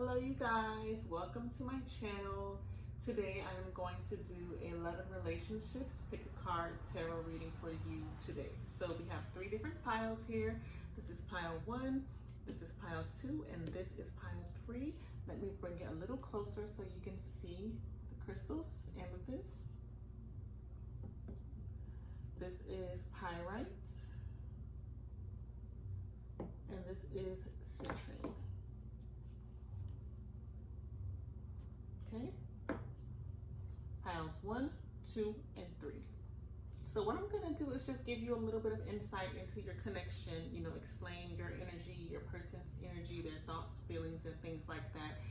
Hello you guys, welcome to my channel. Today I am going to do a Love and Relationships Pick a Card Tarot reading for you today. So we have three different piles here. This is pile 1, this is pile 2, and this is pile 3. Let me bring it a little closer so you can see the crystals. Amethyst. This is Pyrite. And this is Citrine. Okay, piles 1, 2, and 3. So what I'm going to do is just give you a little bit of insight into your connection, explain your energy, your person's energy, their thoughts, feelings, and things like that.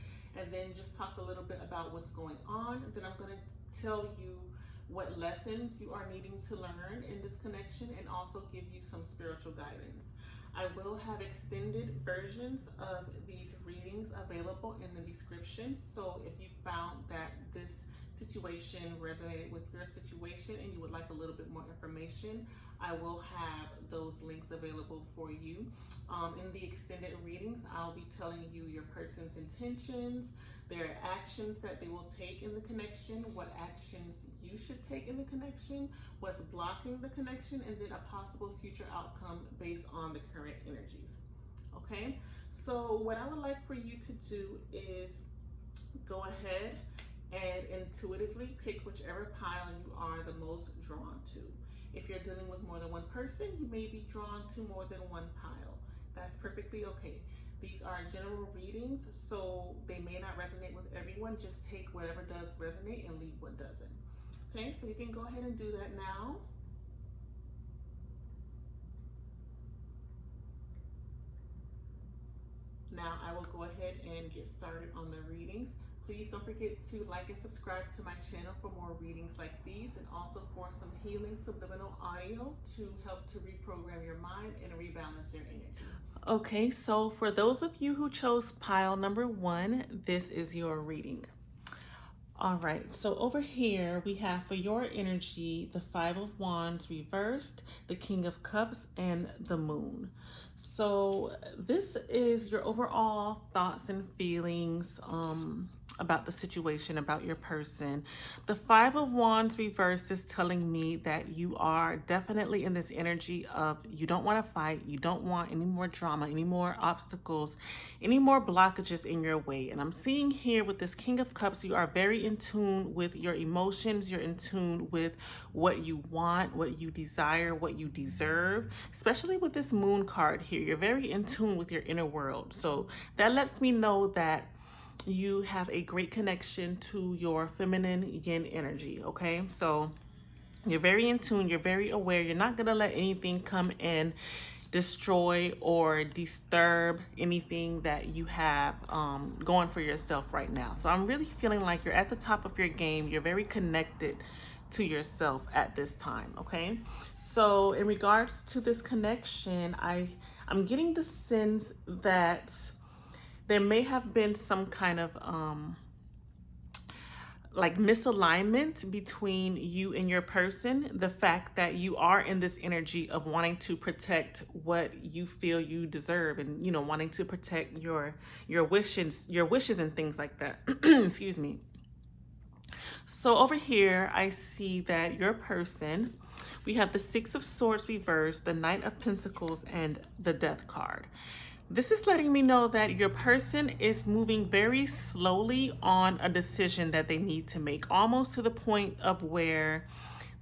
And then just talk a little bit about what's going on. Then I'm going to tell you what lessons you are needing to learn in this connection and also give you some spiritual guidance. I will have extended versions of these readings available in the description. So if you found that this situation resonated with your situation and you would like a little bit more information, I will have those links available for you. In the extended readings, I'll be telling you your person's intentions, their actions that they will take in the connection, what actions you should take in the connection, what's blocking the connection, and then a possible future outcome based on the current energies. Okay, so what I would like for you to do is go ahead and intuitively pick whichever pile you are the most drawn to. If you're dealing with more than one person, you may be drawn to more than one pile. That's perfectly okay. These are general readings, so they may not resonate with everyone. Just take whatever does resonate and leave what doesn't. Okay, so you can go ahead and do that now. Now I will go ahead and get started on the readings. Please don't forget to like and subscribe to my channel for more readings like these, and also for some healing subliminal audio to help to reprogram your mind and rebalance your energy. Okay, so for those of you who chose pile number 1, this is your reading. All right, so over here we have for your energy the 5 of Wands reversed, the King of Cups, and the Moon. So this is your overall thoughts and feelings about the situation, about your person. The 5 of Wands reversed is telling me that you are definitely in this energy of you don't want to fight, you don't want any more drama, any more obstacles, any more blockages in your way. And I'm seeing here with this King of Cups, you are very in tune with your emotions, you're in tune with what you want, what you desire, what you deserve, especially with this Moon card here. You're very in tune with your inner world. So that lets me know that you have a great connection to your feminine yin energy. Okay, so you're very in tune, you're very aware, you're not gonna let anything come and destroy or disturb anything that you have going for yourself right now. So I'm really feeling like you're at the top of your game, you're very connected to yourself at this time. Okay, so in regards to this connection, I'm getting the sense that there may have been some kind of like misalignment between you and your person. The fact that you are in this energy of wanting to protect what you feel you deserve, and wanting to protect your wishes and things like that. Excuse me. So over here I see that your person, we have the 6 of Swords reversed, the Knight of Pentacles, and the Death card. This is letting me know that your person is moving very slowly on a decision that they need to make, almost to the point of where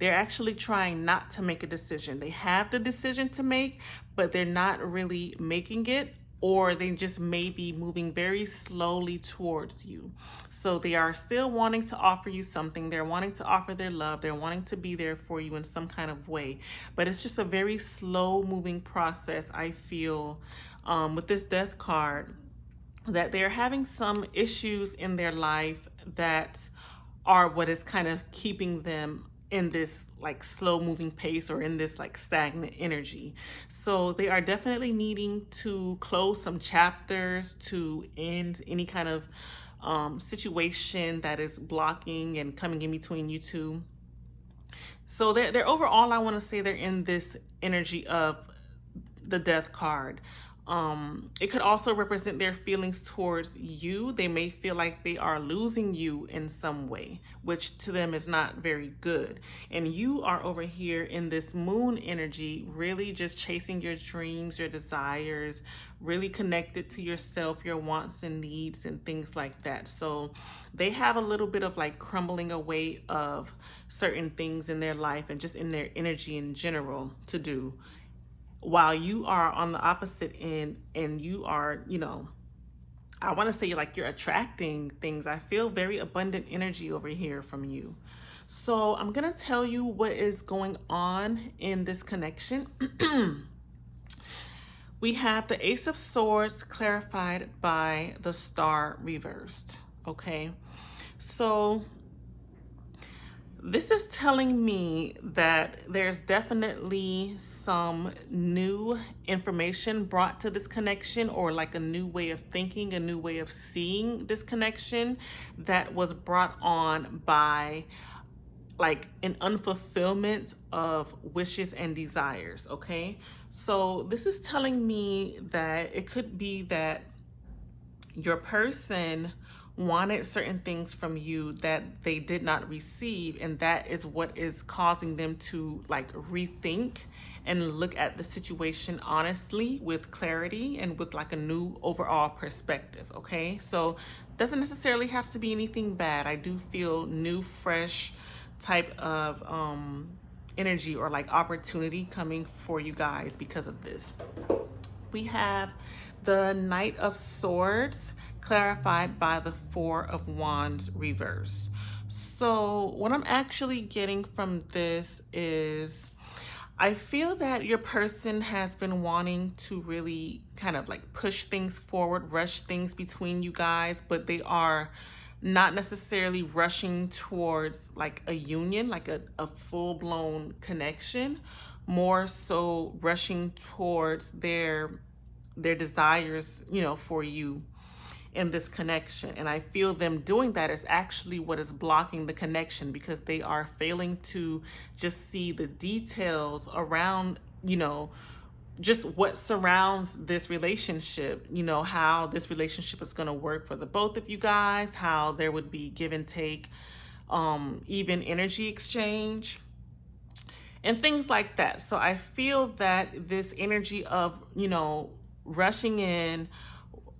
they're actually trying not to make a decision. They have the decision to make, but they're not really making it, or they just may be moving very slowly towards you. So they are still wanting to offer you something. They're wanting to offer their love. They're wanting to be there for you in some kind of way. But it's just a very slow moving process, I feel, with this Death card, that they're having some issues in their life that are what is kind of keeping them in this like slow moving pace, or in this like stagnant energy. So they are definitely needing to close some chapters to end any kind of situation that is blocking and coming in between you two. So they're overall, I want to say they're in this energy of the Death card. It could also represent their feelings towards you. They may feel like they are losing you in some way, which to them is not very good. And you are over here in this moon energy, really just chasing your dreams, your desires, really connected to yourself, your wants and needs and things like that. So they have a little bit of like crumbling away of certain things in their life and just in their energy in general to do, while you are on the opposite end and you are, you know, I want to say like you're attracting things. I feel very abundant energy over here from you. So I'm going to tell you what is going on in this connection. We have the Ace of Swords clarified by the Star reversed. Okay. So this is telling me that there's definitely some new information brought to this connection, or like a new way of thinking, a new way of seeing this connection that was brought on by like an unfulfillment of wishes and desires. Okay. So this is telling me that it could be that your person wanted certain things from you that they did not receive, and that is what is causing them to like rethink and look at the situation honestly, with clarity and with like a new overall perspective. Okay, so doesn't necessarily have to be anything bad. I do feel new, fresh type of energy or like opportunity coming for you guys because of this. We have the Knight of Swords clarified by the Four of Wands reverse. So what I'm actually getting from this is I feel that your person has been wanting to really kind of like push things forward, rush things between you guys, but they are not necessarily rushing towards like a union, like a full-blown connection, more so rushing towards their desires, you know, for you in this connection. And I feel them doing that is actually what is blocking the connection, because they are failing to just see the details around, you know, just what surrounds this relationship, you know, how this relationship is going to work for the both of you guys, how there would be give and take, even energy exchange and things like that. So I feel that this energy of, you know, rushing in,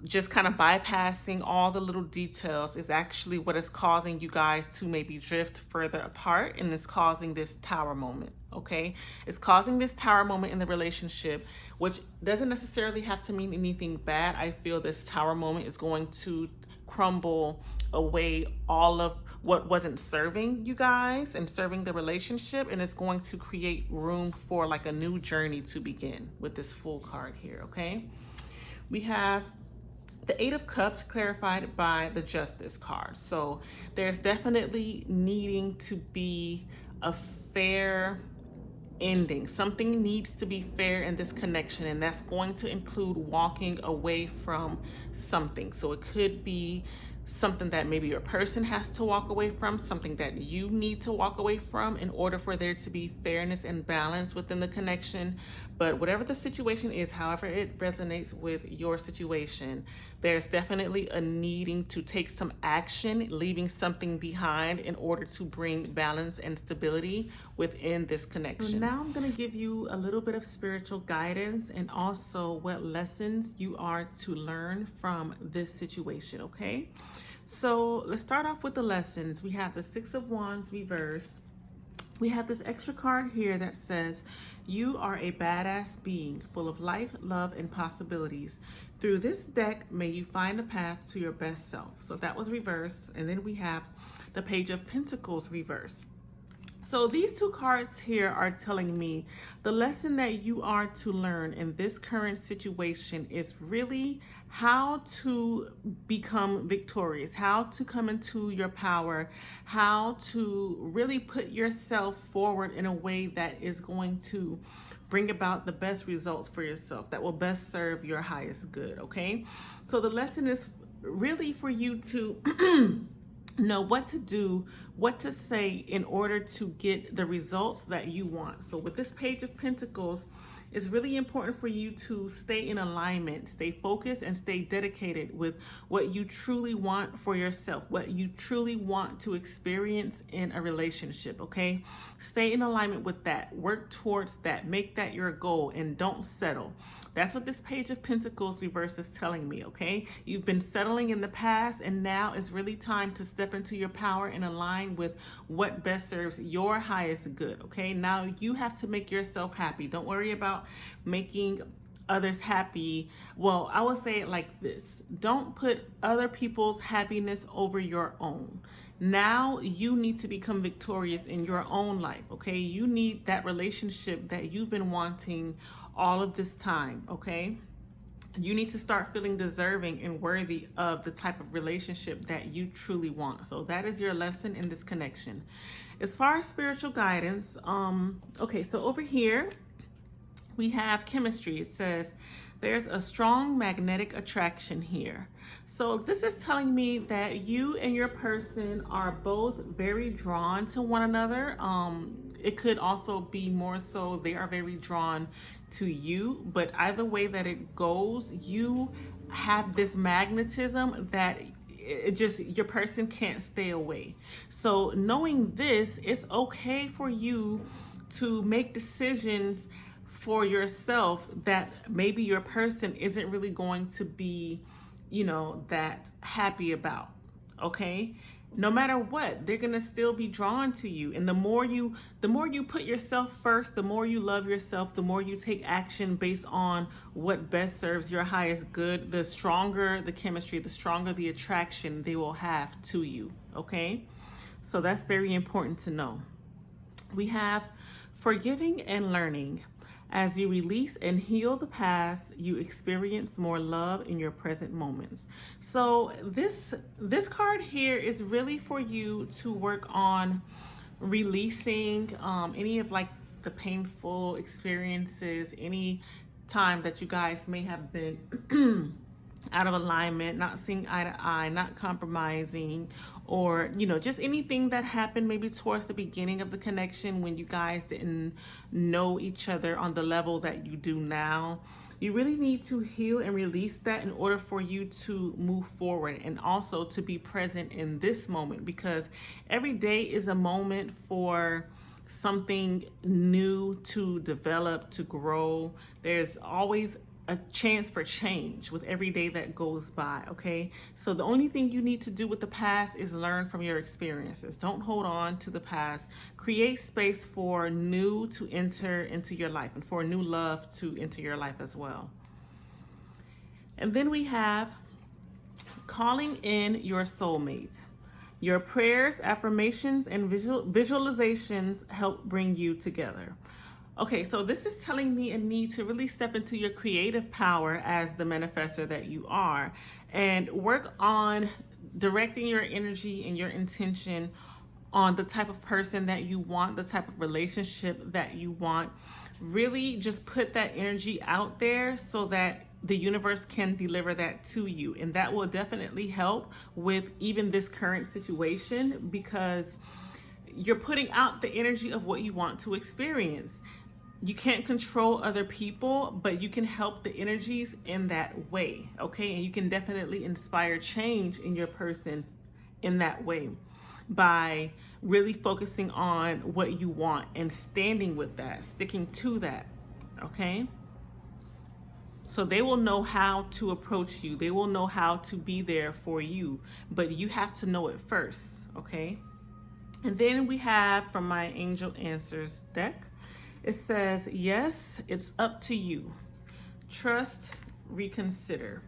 just kind of bypassing all the little details is actually what is causing you guys to maybe drift further apart, and is causing this tower moment. Okay, it's causing this tower moment in the relationship, which doesn't necessarily have to mean anything bad. I feel this tower moment is going to crumble away all of what wasn't serving you guys and serving the relationship, and it's going to create room for like a new journey to begin with this Fool card here. Okay, we have the Eight of Cups clarified by the Justice card. So there's definitely needing to be a fair ending. Something needs to be fair in this connection, and that's going to include walking away from something. So it could be something that maybe your person has to walk away from, something that you need to walk away from in order for there to be fairness and balance within the connection. But whatever the situation is, however it resonates with your situation, there's definitely a needing to take some action, leaving something behind in order to bring balance and stability within this connection. So now I'm going to give you a little bit of spiritual guidance and also what lessons you are to learn from this situation. Okay, so let's start off with the lessons. We have the Six of Wands reverse. We have this extra card here that says, you are a badass being full of life, love, and possibilities. Through this deck, may you find a path to your best self. So that was reverse. And then we have the Page of Pentacles reverse. So these two cards here are telling me the lesson that you are to learn in this current situation is really how to become victorious, how to come into your power, how to really put yourself forward in a way that is going to bring about the best results for yourself, that will best serve your highest good. Okay, so the lesson is really for you to know what to do, what to say in order to get the results that you want. So with this Page of Pentacles, it's really important for you to stay in alignment, stay focused, and stay dedicated with what you truly want for yourself, what you truly want to experience in a relationship, okay? Stay in alignment with that. Work towards that. Make that your goal and don't settle. That's what this Page of Pentacles reverse is telling me, okay? You've been settling in the past, and now it's really time to step into your power and align with what best serves your highest good, okay? Now you have to make yourself happy. Don't worry about making others happy. Well, I will say it like this. Don't put other people's happiness over your own. Now you need to become victorious in your own life, okay? You need that relationship that you've been wanting all of this time, okay? You need to start feeling deserving and worthy of the type of relationship that you truly want. So that is your lesson in this connection. As far as spiritual guidance, okay, so over here we have chemistry. It says there's a strong magnetic attraction here. So this is telling me that you and your person are both very drawn to one another. It could also be more so they are very drawn to you, but either way that it goes, you have this magnetism that it just, your person can't stay away. So knowing this, it's okay for you to make decisions for yourself that maybe your person isn't really going to be, you know, that happy about, okay? No matter what, they're gonna still be drawn to you. And the more you put yourself first, the more you love yourself, the more you take action based on what best serves your highest good, the stronger the chemistry, the stronger the attraction they will have to you, okay? So that's very important to know. We have forgiving and learning. As you release and heal the past, you experience more love in your present moments. So this card here is really for you to work on releasing any of like the painful experiences, any time that you guys may have been out of alignment, not seeing eye to eye, not compromising, or, you know, just anything that happened maybe towards the beginning of the connection when you guys didn't know each other on the level that you do now. You really need to heal and release that in order for you to move forward, and also to be present in this moment, because every day is a moment for something new to develop, to grow. There's always a chance for change with every day that goes by, okay? So the only thing you need to do with the past is learn from your experiences. Don't hold on to the past. Create space for new to enter into your life, and for new love to enter your life as well. And then we have calling in your soulmate. Your prayers, affirmations, and visualizations help bring you together. Okay, so this is telling me a need to really step into your creative power as the manifestor that you are, and work on directing your energy and your intention on the type of person that you want, the type of relationship that you want. Really just put that energy out there so that the universe can deliver that to you. And that will definitely help with even this current situation, because you're putting out the energy of what you want to experience. You can't control other people, but you can help the energies in that way, okay? And you can definitely inspire change in your person in that way by really focusing on what you want and standing with that, sticking to that, okay? So they will know how to approach you. They will know how to be there for you, but you have to know it first, okay? And then we have, from my Angel Answers deck, it says, yes, it's up to you. Trust, reconsider.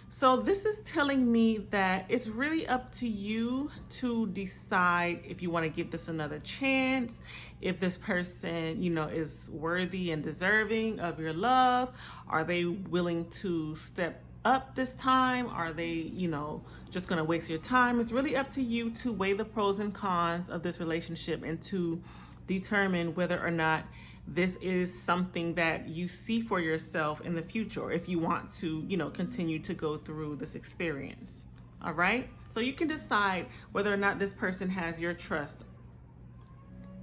So this is telling me that it's really up to you to decide if you want to give this another chance, if this person, you know, is worthy and deserving of your love. Are they willing to step up this time? Are they, you know, just going to waste your time? It's really up to you to weigh the pros and cons of this relationship and to determine whether or not this is something that you see for yourself in the future, or if you want to, you know, continue to go through this experience. All right. So you can decide whether or not this person has your trust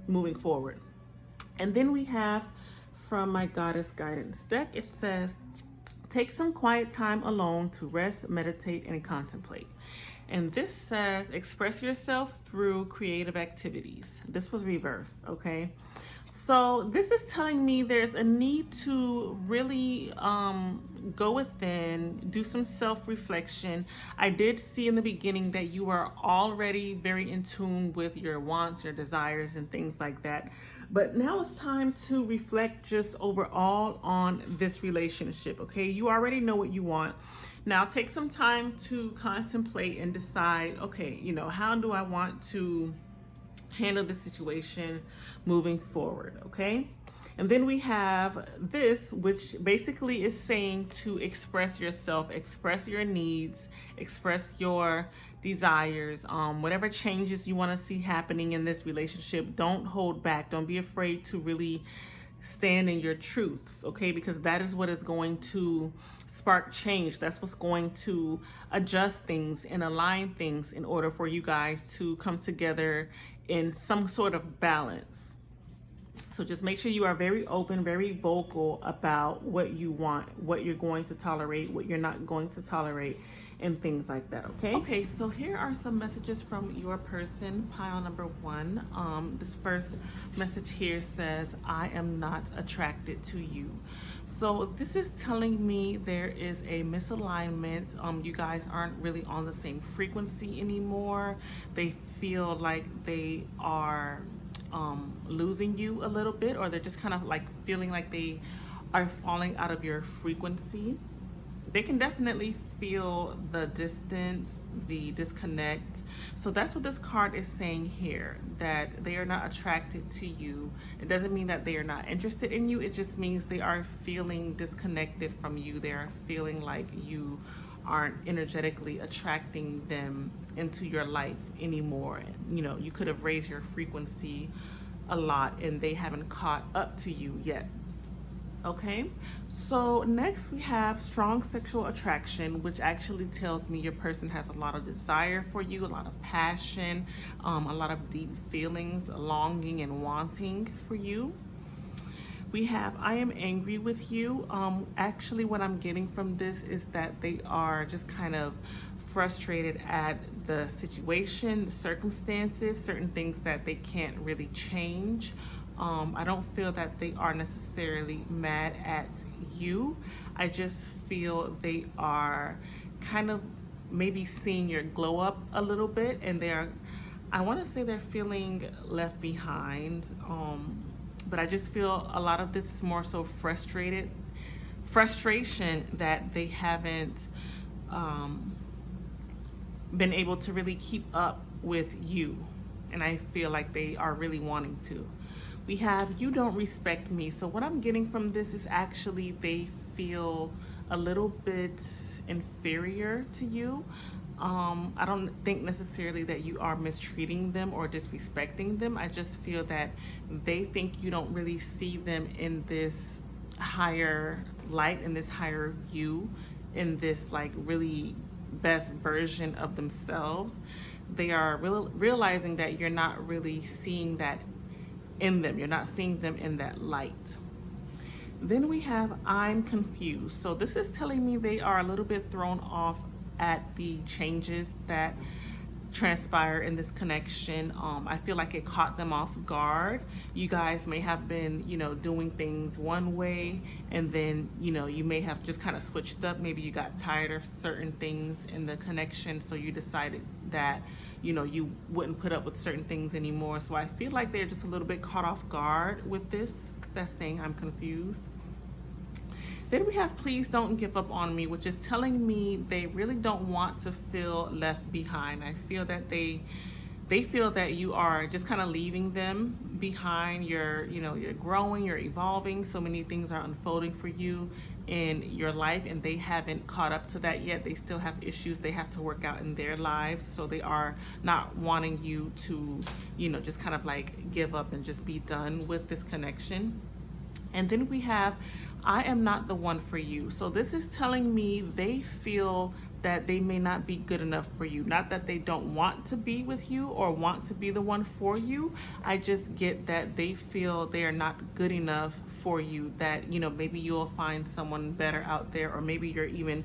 moving forward. And then we have from my Goddess Guidance deck, it says, take some quiet time alone to rest, meditate, and contemplate. And this says, express yourself through creative activities. This was reversed, okay? So this is telling me there's a need to really go within, do some self-reflection. I did see in the beginning that you are already very in tune with your wants, your desires, and things like that. But now it's time to reflect just overall on this relationship, okay? You already know what you want. Now take some time to contemplate and decide, okay, you know, how do I want to handle the situation moving forward, okay? And then we have this, which basically is saying to express yourself, express your needs, express your desires, whatever changes you want to see happening in this relationship. Don't hold back. Don't be afraid to really stand in your truths, okay? Because that is what is going to spark change. That's what's going to adjust things and align things in order for you guys to come together in some sort of balance. So just make sure you are very open, very vocal about what you want, what you're going to tolerate, what you're not going to tolerate, and things like that, okay? Okay, so here are some messages from your person, pile number 1. This first message here says, I am not attracted to you. So this is telling me there is a misalignment. You guys aren't really on the same frequency anymore. They feel like they are losing you a little bit, or they're just kind of like feeling like they are falling out of your frequency. They can definitely feel the distance, the disconnect. So that's what this card is saying here, that they are not attracted to you. It doesn't mean that they are not interested in you. It just means they are feeling disconnected from you. They are feeling like you aren't energetically attracting them into your life anymore. You know, you could have raised your frequency a lot and they haven't caught up to you yet. Okay, so next we have strong sexual attraction, which actually tells me your person has a lot of desire for you, a lot of passion, a lot of deep feelings, longing and wanting for you. We have, I am angry with you. Actually, what I'm getting from this is that they are just kind of frustrated at the situation, the circumstances, certain things that they can't really change. I don't feel that they are necessarily mad at you. I just feel they are kind of maybe seeing your glow up a little bit, and I want to say they're feeling left behind. But I just feel a lot of this is more so frustration that they haven't been able to really keep up with you. And I feel like they are really wanting to. We have, you don't respect me. So what I'm getting from this is actually they feel a little bit inferior to you. I don't think necessarily that you are mistreating them or disrespecting them. I just feel that they think you don't really see them in this higher light, in this higher view, in this like really best version of themselves. They are realizing that you're not really seeing that in them. You're not seeing them in that light. Then we have, I'm confused. So this is telling me they are a little bit thrown off at the changes that transpire in this connection. I feel like it caught them off guard. You guys may have been, you know, doing things one way, and then, you know, you may have just kind of switched up. Maybe you got tired of certain things in the connection, so you decided that, you know, you wouldn't put up with certain things anymore. So I feel like they're just a little bit caught off guard with this. That's saying I'm confused. Then we have, please don't give up on me, which is telling me they really don't want to feel left behind. I feel that they feel that you are just kind of leaving them behind. You're growing, you're evolving. So many things are unfolding for you in your life, and they haven't caught up to that yet. They still have issues they have to work out in their lives. So they are not wanting you to, you know, just kind of like give up and just be done with this connection. And then we have, I am not the one for you. So this is telling me they feel that they may not be good enough for you. Not that they don't want to be with you or want to be the one for you. I just get that they feel they are not good enough for you, that, you know, maybe you'll find someone better out there, or maybe you're even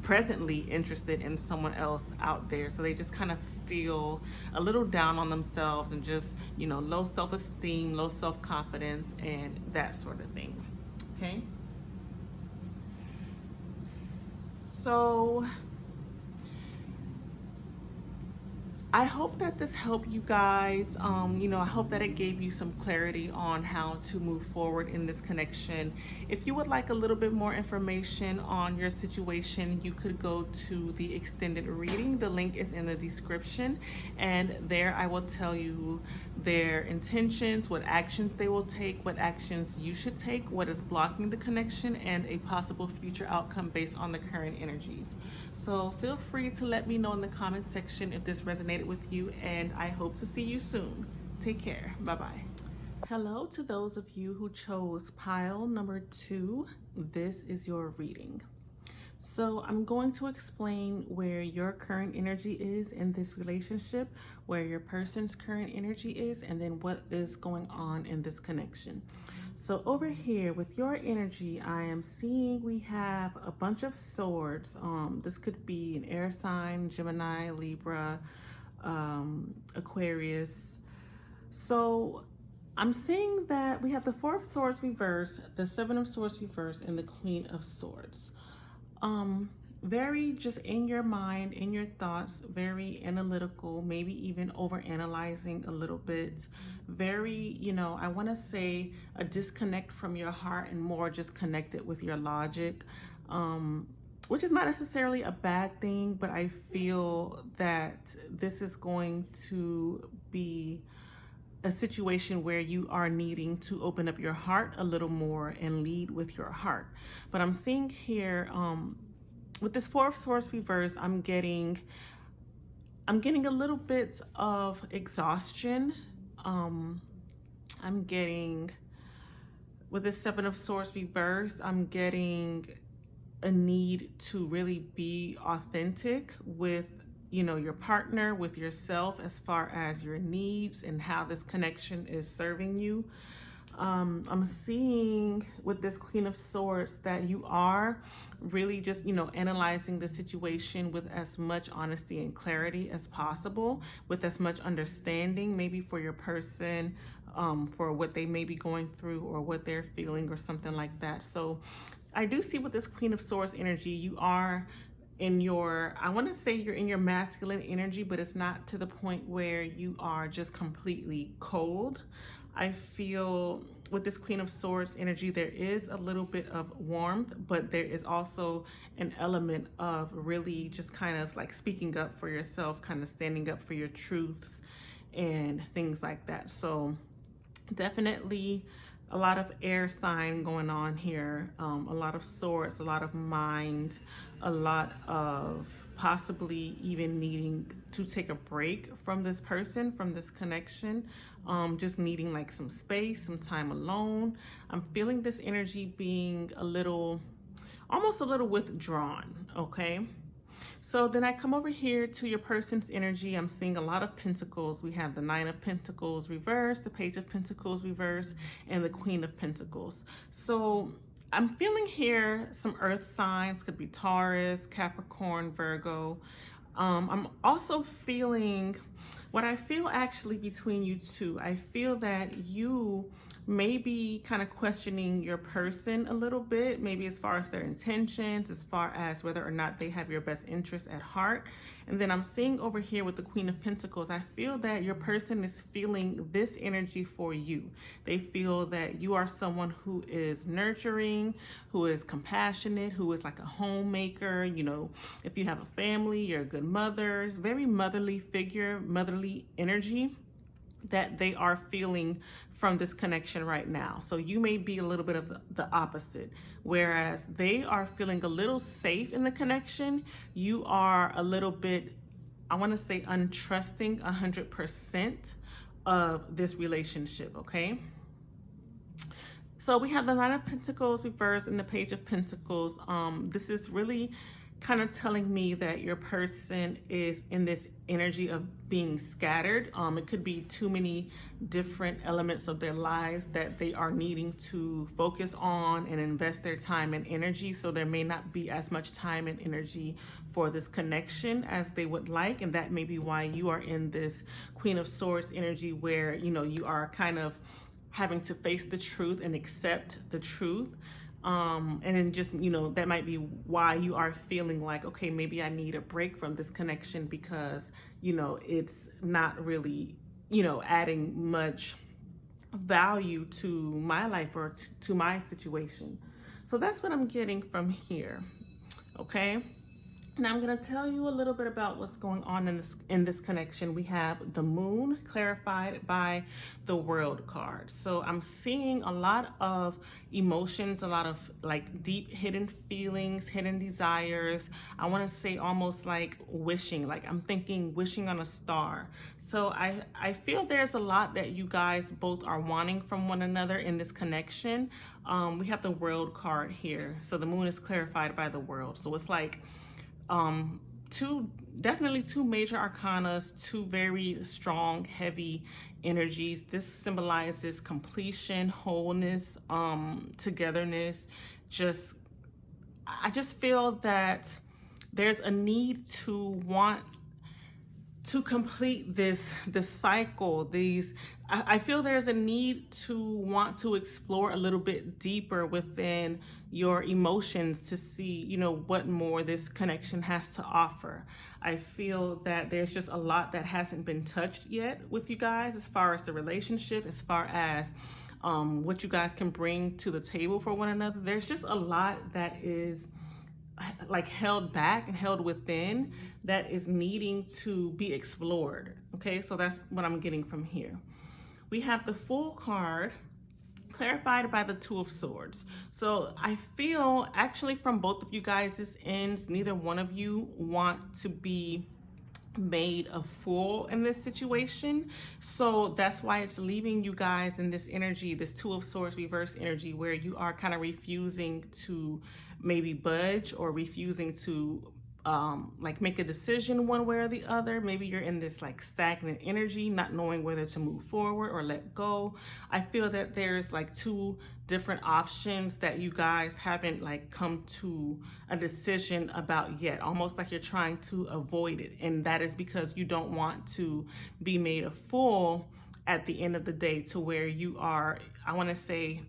presently interested in someone else out there. So they just kind of feel a little down on themselves and just, you know, low self-esteem, low self-confidence, and that sort of thing. Okay. So I hope that this helped you guys. You know, I hope that it gave you some clarity on how to move forward in this connection. If you would like a little bit more information on your situation, you could go to the extended reading. The link is in the description, and there I will tell you their intentions, what actions they will take, what actions you should take, what is blocking the connection, and a possible future outcome based on the current energies. So feel free to let me know in the comment section if this resonated with you, and I hope to see you soon. Take care. Bye-bye. Hello to those of you who chose pile number 2. This is your reading. So I'm going to explain where your current energy is in this relationship, where your person's current energy is, and then what is going on in this connection. So over here with your energy, I am seeing we have a bunch of swords. This could be an air sign, Gemini, Libra, Aquarius. So I'm seeing that we have the 4 of Swords reversed, the 7 of Swords reversed, and the Queen of Swords. Very just in your mind, in your thoughts, very analytical, maybe even over analyzing a little bit. Very, you know, I want to say a disconnect from your heart and more just connected with your logic, which is not necessarily a bad thing, but I feel that this is going to be a situation where you are needing to open up your heart a little more and lead with your heart. But I'm seeing here, with this 4 of Swords reverse, I'm getting a little bit of exhaustion. I'm getting, with this 7 of Swords reverse, I'm getting a need to really be authentic with, you know, your partner, with yourself, as far as your needs and how this connection is serving you. I'm seeing with this Queen of Swords that you are really just, you know, analyzing the situation with as much honesty and clarity as possible, with as much understanding, maybe for your person, for what they may be going through or what they're feeling or something like that. So I do see with this Queen of Swords energy, you are in your, I want to say you're in your masculine energy, but it's not to the point where you are just completely cold. I feel with this Queen of Swords energy, there is a little bit of warmth, but there is also an element of really just kind of like speaking up for yourself, kind of standing up for your truths and things like that. So definitely a lot of air sign going on here, a lot of swords, a lot of mind, a lot of possibly even needing to take a break from this person, from this connection, just needing like some space, some time alone. I'm feeling this energy being a little, almost a little withdrawn, okay? So then I come over here to your person's energy. I'm seeing a lot of pentacles. We have the 9 of Pentacles reversed, the Page of Pentacles reversed, and the Queen of Pentacles. So I'm feeling here some earth signs, could be Taurus, Capricorn, Virgo. I'm also feeling, what I feel actually between you two, I feel that you may be kind of questioning your person a little bit, maybe as far as their intentions, as far as whether or not they have your best interest at heart. And then I'm seeing over here with the Queen of Pentacles, I feel that your person is feeling this energy for you. They feel that you are someone who is nurturing, who is compassionate, who is like a homemaker. You know, if you have a family, you're a good mother, very motherly figure, motherly energy that they are feeling from this connection right now. So you may be a little bit of the opposite. Whereas they are feeling a little safe in the connection, you are a little bit, I want to say, untrusting 100% of this relationship, okay? So we have the 9 of Pentacles reversed and the Page of Pentacles. This is really kind of telling me that your person is in this energy of being scattered. It could be too many different elements of their lives that they are needing to focus on and invest their time and energy. So there may not be as much time and energy for this connection as they would like. And that may be why you are in this Queen of Swords energy where, you know, you are kind of having to face the truth and accept the truth. And then just, you know, that might be why you are feeling like, okay, maybe I need a break from this connection because, you know, it's not really, you know, adding much value to my life or to my situation. So that's what I'm getting from here. Okay. Now I'm going to tell you a little bit about what's going on in this connection. We have the moon clarified by the world card. So I'm seeing a lot of emotions, a lot of like deep hidden feelings, hidden desires. I want to say almost like wishing, like I'm thinking wishing on a star. So I feel there's a lot that you guys both are wanting from one another in this connection. We have the world card here. So the moon is clarified by the world. So it's like definitely two major arcanas, two very strong, heavy energies. This symbolizes completion, wholeness, togetherness. I just feel that there's a need to want to complete this cycle. I feel there's a need to want to explore a little bit deeper within your emotions to see, you know, what more this connection has to offer. I feel that there's just a lot that hasn't been touched yet with you guys as far as the relationship, as far as what you guys can bring to the table for one another. There's just a lot that is like held back and held within that is needing to be explored. Okay, so that's what I'm getting from here. We have the Fool card clarified by the Two of Swords. So I feel actually from both of you guys' ends, neither one of you want to be made a fool in this situation. So that's why it's leaving you guys in this energy, this Two of Swords reverse energy, where you are kind of refusing to maybe budge or refusing to like make a decision one way or the other. Maybe you're in this like stagnant energy, not knowing whether to move forward or let go. I feel that there's like two different options that you guys haven't like come to a decision about yet, almost like you're trying to avoid it. And that is because you don't want to be made a fool at the end of the day, to where you are, I want to say,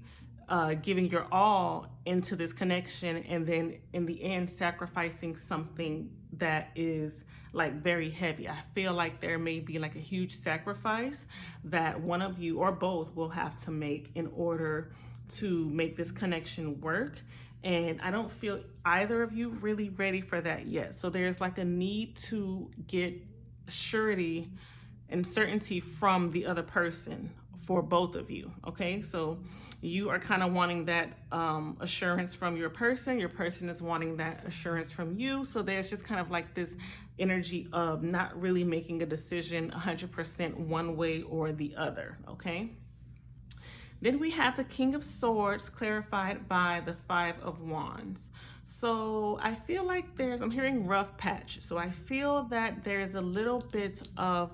giving your all into this connection, and then in the end sacrificing something that is like very heavy. I feel like there may be like a huge sacrifice that one of you or both will have to make in order to make this connection work. And I don't feel either of you really ready for that yet. So there's like a need to get surety and certainty from the other person for both of you. Okay, so you are kind of wanting that assurance from your person is wanting that assurance from you. So there's just kind of like this energy of not really making a decision 100% one way or the other. Okay, then we have the King of Swords clarified by the Five of Wands. So I feel like I'm hearing rough patch. So I feel that there's a little bit of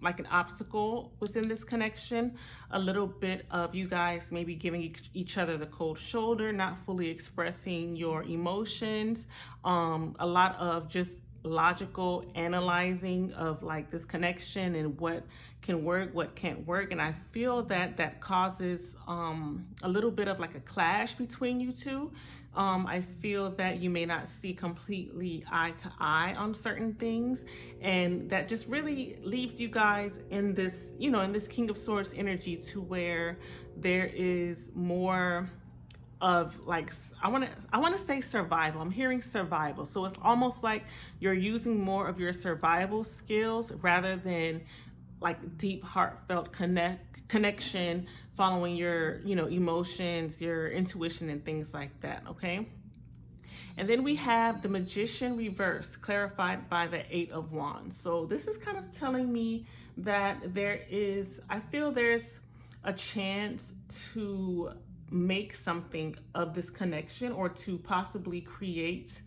like an obstacle within this connection, a little bit of you guys maybe giving each other the cold shoulder, not fully expressing your emotions, a lot of just logical analyzing of like this connection and what can work, what can't work. And I feel that that causes a little bit of like a clash between you two. I feel that you may not see completely eye to eye on certain things, and that just really leaves you guys in this, you know, in this King of Swords energy, to where there is more of like, I want to say survival. I'm hearing survival. So it's almost like you're using more of your survival skills rather than like deep heartfelt connection, following your, you know, emotions, your intuition and things like that. Okay, and then we have the Magician reverse clarified by the Eight of Wands. So this is kind of telling me that I feel there's a chance to make something of this connection, or to possibly create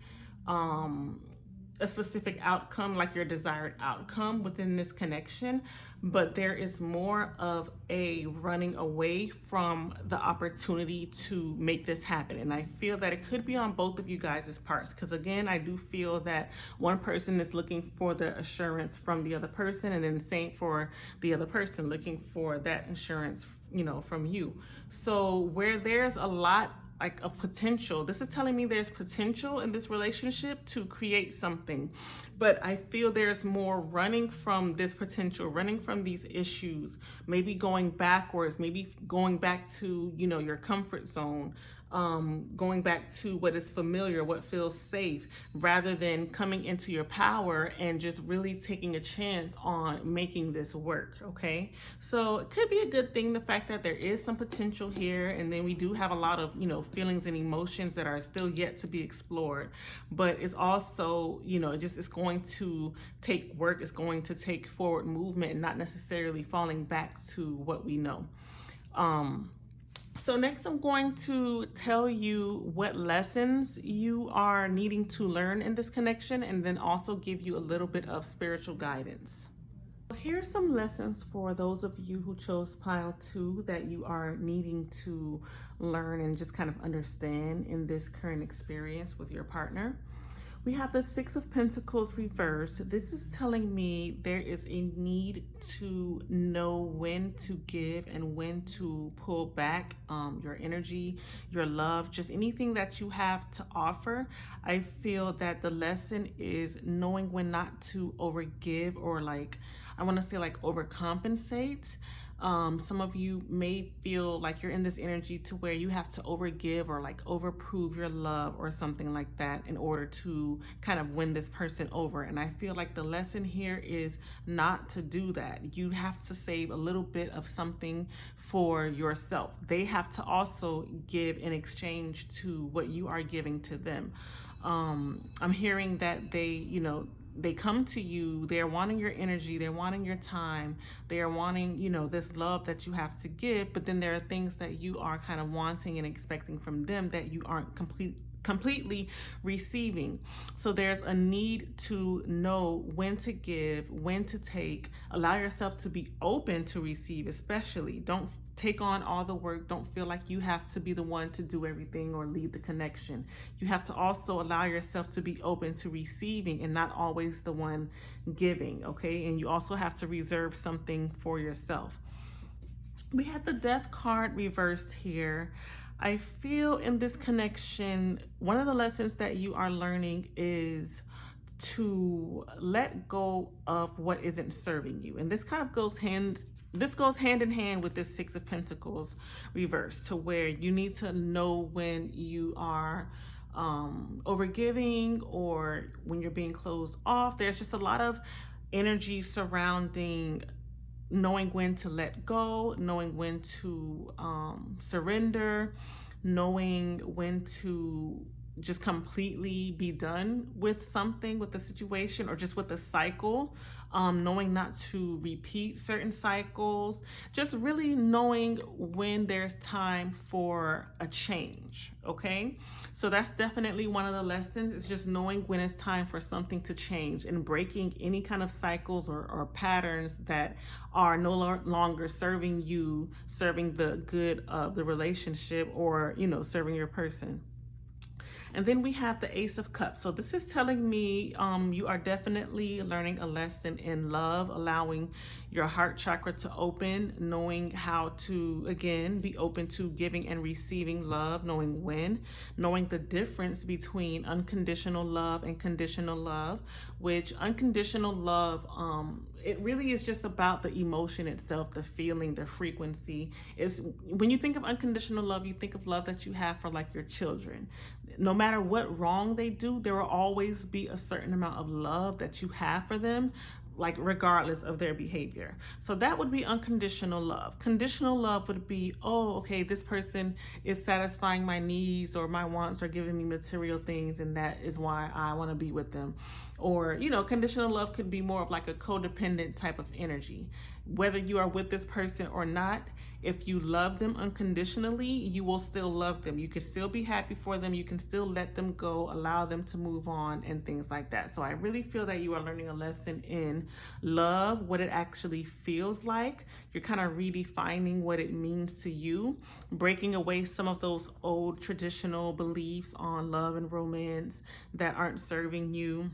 a specific outcome, like your desired outcome within this connection, but there is more of a running away from the opportunity to make this happen. And I feel that it could be on both of you guys' parts, because again, I do feel that one person is looking for the assurance from the other person, and then same for the other person looking for that assurance, you know, from you. So where there's a lot like of potential, this is telling me there's potential in this relationship to create something, but I feel there's more running from this potential, running from these issues, maybe going backwards, maybe going back to, you know, your comfort zone, going back to what is familiar, what feels safe, rather than coming into your power and just really taking a chance on making this work. Okay, so it could be a good thing, the fact that there is some potential here, and then we do have a lot of, you know, feelings and emotions that are still yet to be explored, but it's also, you know, it's going to take work, it's going to take forward movement, and not necessarily falling back to what we know. So next I'm going to tell you what lessons you are needing to learn in this connection, and then also give you a little bit of spiritual guidance. Here's some lessons for those of you who chose pile 2 that you are needing to learn and just kind of understand in this current experience with your partner. We have the 6 of Pentacles reversed. This is telling me there is a need to know when to give and when to pull back your energy, your love, just anything that you have to offer. I feel that the lesson is knowing when not to overgive, or like, I want to say like overcompensate. Some of you may feel like you're in this energy to where you have to overgive or like overprove your love or something like that in order to kind of win this person over. And I feel like the lesson here is not to do that. You have to save a little bit of something for yourself. They have to also give in exchange to what you are giving to them. I'm hearing that they come to you, they're wanting your energy, they're wanting your time, they're wanting, you know, this love that you have to give, but then there are things that you are kind of wanting and expecting from them that you aren't completely receiving. So there's a need to know when to give, when to take, allow yourself to be open to receive, especially. Don't take on all the work. Don't feel like you have to be the one to do everything or lead the connection. You have to also allow yourself to be open to receiving and not always the one giving, okay? And you also have to reserve something for yourself. We had the Death card reversed here. I feel in this connection, one of the lessons that you are learning is to let go of what isn't serving you. And this kind of goes hand in hand with this 6 of Pentacles reversed, to where you need to know when you are overgiving or when you're being closed off. There's just a lot of energy surrounding knowing when to let go, knowing when to surrender, knowing when to just completely be done with something, with the situation, or just with the cycle, knowing not to repeat certain cycles, just really knowing when there's time for a change, okay? So that's definitely one of the lessons. It's just knowing when it's time for something to change and breaking any kind of cycles or patterns that are no longer serving you, serving the good of the relationship, or, you know, serving your person. And then we have the Ace of Cups. So this is telling me you are definitely learning a lesson in love, allowing your heart chakra to open, knowing how to, again, be open to giving and receiving love, knowing when, knowing the difference between unconditional love and conditional love, which unconditional love, it really is just about the emotion itself, the feeling, the frequency. Is when you think of unconditional love, you think of love that you have for like your children. No matter what wrong they do, there will always be a certain amount of love that you have for them, like regardless of their behavior. So that would be unconditional love. Conditional love would be, oh, okay, this person is satisfying my needs or my wants or giving me material things, and that is why I want to be with them. Or, you know, conditional love could be more of like a codependent type of energy. Whether you are with this person or not, if you love them unconditionally, you will still love them. You can still be happy for them. You can still let them go, allow them to move on, and things like that. So I really feel that you are learning a lesson in love, what it actually feels like. You're kind of redefining what it means to you, breaking away some of those old traditional beliefs on love and romance that aren't serving you.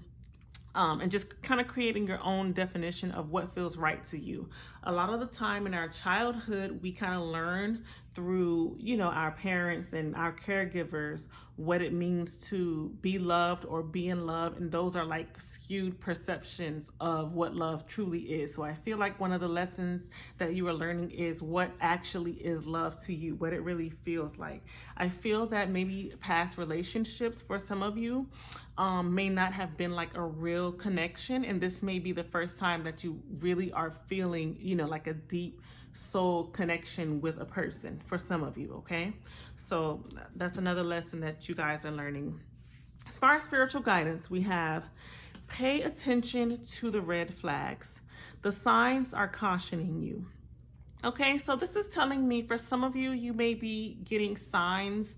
And just kind of creating your own definition of what feels right to you. A lot of the time in our childhood, we kind of learn through, you know, our parents and our caregivers what it means to be loved or be in love. And those are like skewed perceptions of what love truly is. So I feel like one of the lessons that you are learning is what actually is love to you, what it really feels like. I feel that maybe past relationships for some of you may not have been like a real connection, and this may be the first time that you really are feeling, you know, like a deep soul connection with a person for some of you. Okay, so that's another lesson that you guys are learning. As far as spiritual guidance, we have pay attention to the red flags. The signs are cautioning you. Okay, so this is telling me for some of you, you may be getting signs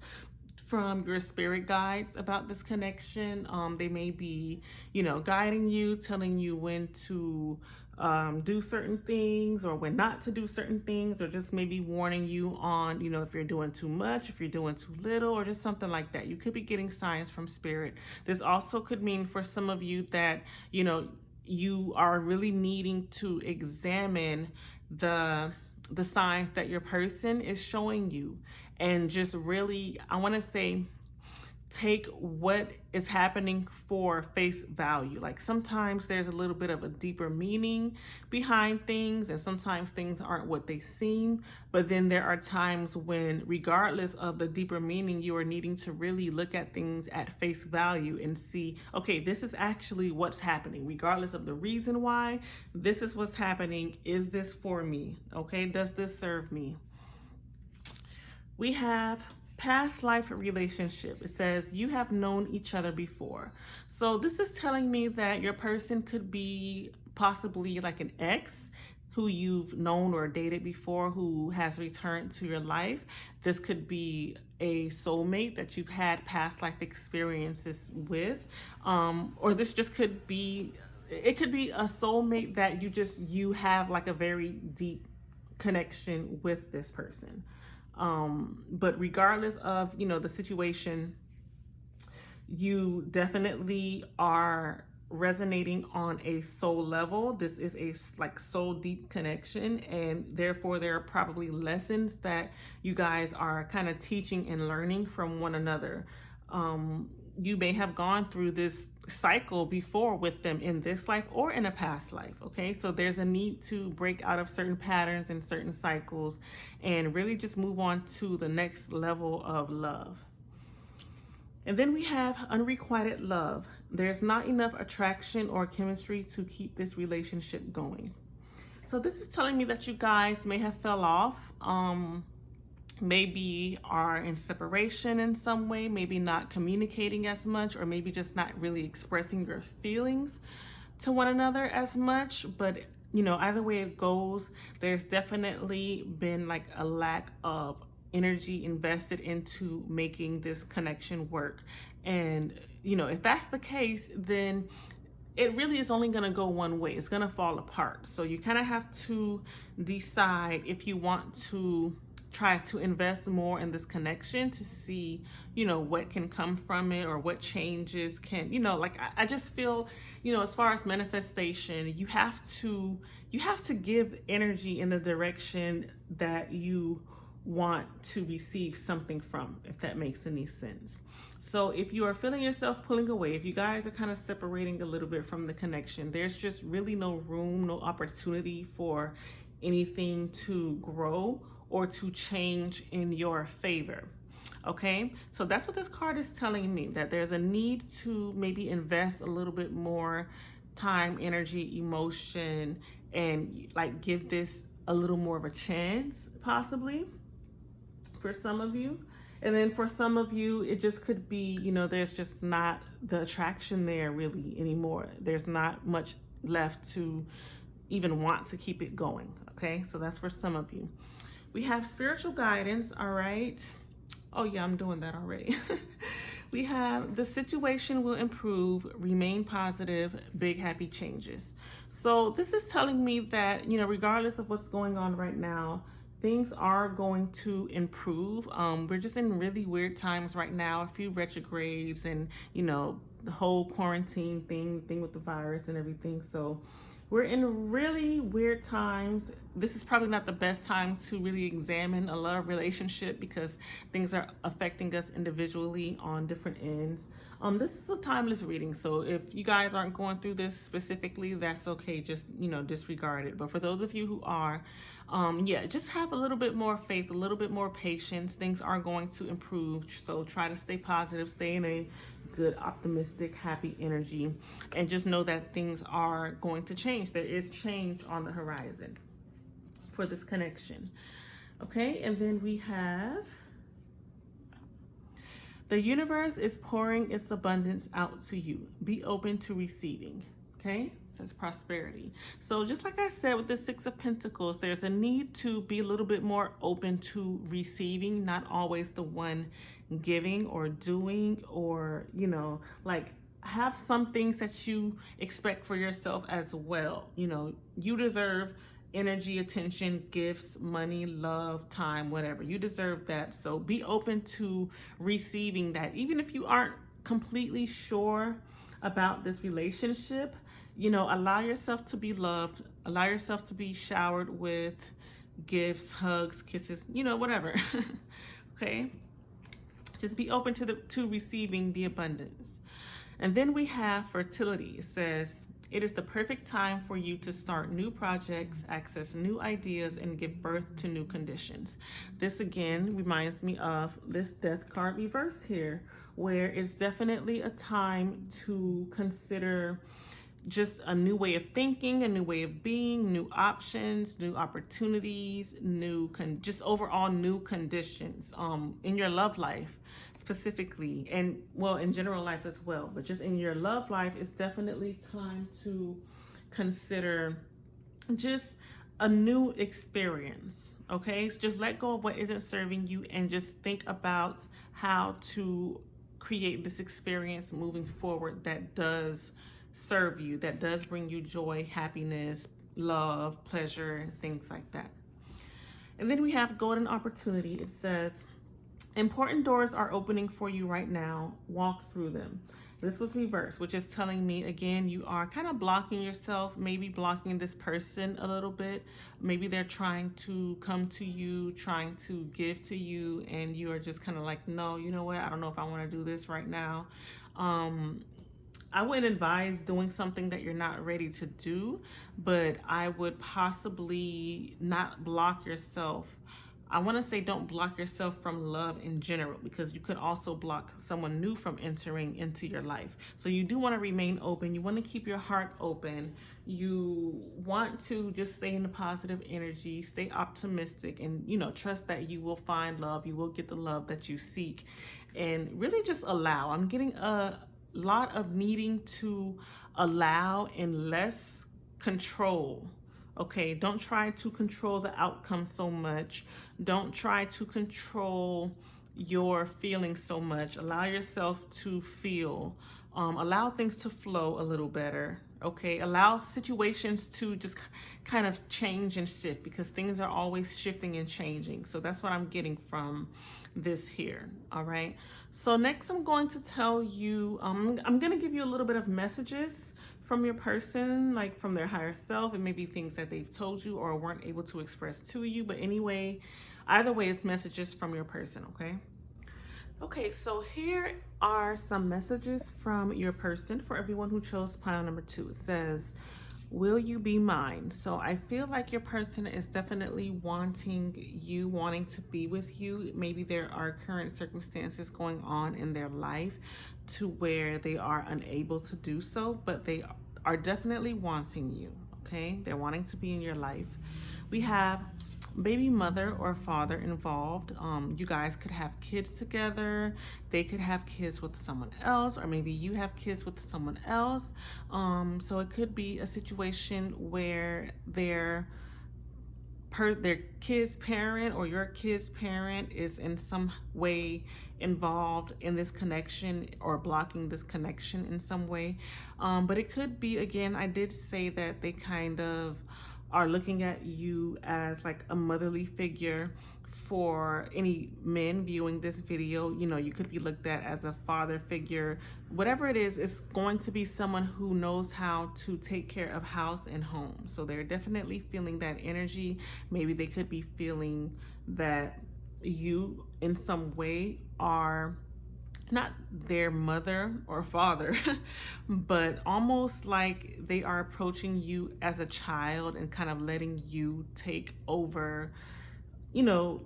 from your spirit guides about this connection. They may be, you know, guiding you, telling you when to do certain things or when not to do certain things, or just maybe warning you on, you know, if you're doing too much, if you're doing too little, or just something like that. You could be getting signs from spirit. This also could mean for some of you that, you know, you are really needing to examine the signs that your person is showing you, and just really, I want to say, take what is happening for face value. Like sometimes there's a little bit of a deeper meaning behind things, and sometimes things aren't what they seem. But then there are times when, regardless of the deeper meaning, you are needing to really look at things at face value and see, okay, this is actually what's happening. Regardless of the reason why, this is what's happening. Is this for me? Okay, does this serve me? We have past life relationship. It says you have known each other before. So this is telling me that your person could be possibly like an ex who you've known or dated before, who has returned to your life. This could be a soulmate that you've had past life experiences with, or this just could be, it could be a soulmate that you have like a very deep connection with this person. But regardless of, you know, the situation, you definitely are resonating on a soul level. This is a like soul deep connection, and therefore there are probably lessons that you guys are kind of teaching and learning from one another. You may have gone through this cycle before with them in this life or in a past life. Okay, so there's a need to break out of certain patterns and certain cycles and really just move on to the next level of love. And then we have unrequited love. There's not enough attraction or chemistry to keep this relationship going. So this is telling me that you guys may have fell off, maybe are in separation in some way, maybe not communicating as much, or maybe just not really expressing your feelings to one another as much. But, you know, either way it goes, there's definitely been like a lack of energy invested into making this connection work. And, you know, if that's the case, then it really is only going to go one way. It's going to fall apart. So you kind of have to decide if you want to try to invest more in this connection to see, you know, what can come from it, or what changes can, you know, like I just feel, you know, as far as manifestation, you have to give energy in the direction that you want to receive something from, if that makes any sense. So if you are feeling yourself pulling away, if you guys are kind of separating a little bit from the connection, there's just really no room, no opportunity for anything to grow or to change in your favor. Okay, so that's what this card is telling me, that there's a need to maybe invest a little bit more time, energy, emotion, and like give this a little more of a chance, possibly, for some of you. And then for some of you, it just could be, you know, there's just not the attraction there really anymore. There's not much left to even want to keep it going. Okay, so that's for some of you. We have spiritual guidance. All right. Oh yeah, I'm doing that already. We have the situation will improve, remain positive, big happy changes. So this is telling me that, you know, regardless of what's going on right now, things are going to improve. We're just in really weird times right now, a few retrogrades and, you know, the whole quarantine thing with the virus and everything. So we're in really weird times. This is probably not the best time to really examine a love relationship because things are affecting us individually on different ends. This is a timeless reading, so if you guys aren't going through this specifically, that's okay. Just, you know, disregard it. But for those of you who are, yeah, just have a little bit more faith, a little bit more patience. Things are going to improve, so try to stay positive, stay in a good, optimistic, happy energy, and just know that things are going to change. There is change on the horizon for this connection. Okay, and then we have the universe is pouring its abundance out to you. Be open to receiving. Okay, says prosperity. So just like I said with the Six of Pentacles, there's a need to be a little bit more open to receiving, not always the one giving or doing, or, you know, like have some things that you expect for yourself as well. You know, you deserve energy, attention, gifts, money, love, time, whatever. You deserve that. So be open to receiving that. Even if you aren't completely sure about this relationship, you know, allow yourself to be loved, allow yourself to be showered with gifts, hugs, kisses, you know, whatever. Okay, just be open to receiving the abundance. And then we have fertility. It says it is the perfect time for you to start new projects, access new ideas, and give birth to new conditions. This again reminds me of this Death card reverse here, where it's definitely a time to consider just a new way of thinking, a new way of being, new options, new opportunities, just overall new conditions in your love life specifically, and well, in general life as well. But just in your love life, it's definitely time to consider just a new experience. Okay, so just let go of what isn't serving you and just think about how to create this experience moving forward that does serve you, that does bring you joy, happiness, love, pleasure, things like that. And then we have golden opportunity. It says important doors are opening for you right now. Walk through them. This was reversed, which is telling me, again, you are kind of blocking yourself, maybe blocking this person a little bit. Maybe they're trying to come to you, trying to give to you, and you are just kind of like, no, you know what? I don't know if I want to do this right now. I wouldn't advise doing something that you're not ready to do, but I would possibly not block yourself. I want to say don't block yourself from love in general, because you could also block someone new from entering into your life. So you do want to remain open. You want to keep your heart open. You want to just stay in the positive energy, stay optimistic, and, you know, trust that you will find love. You will get the love that you seek, and really just allow. I'm getting a lot of needing to allow and less control. Okay, don't try to control the outcome so much. Don't try to control your feelings so much. Allow yourself to feel. Allow things to flow a little better. Okay, allow situations to just kind of change and shift, because things are always shifting and changing. So that's what I'm getting from this here. All right, so next I'm going to tell you, I'm going to give you a little bit of messages from your person, like from their higher self. It may be things that they've told you or weren't able to express to you, but anyway, either way, it's messages from your person. Okay, so here are some messages from your person for everyone who chose pile number 2. It says, will you be mine? So I feel like your person is definitely wanting to be with you. Maybe there are current circumstances going on in their life to where they are unable to do so, but they are definitely wanting you. Okay, they're wanting to be in your life. We have baby mother or father involved. You guys could have kids together. They could have kids with someone else, or maybe you have kids with someone else. So it could be a situation where their kid's parent or your kid's parent is in some way involved in this connection or blocking this connection in some way. But it could be, again, I did say that they kind of are looking at you as like a motherly figure. For any men viewing this video, you know, you could be looked at as a father figure. Whatever it is, it's going to be someone who knows how to take care of house and home. So they're definitely feeling that energy. Maybe they could be feeling that you in some way are not their mother or father, but almost like they are approaching you as a child and kind of letting you take over, you know,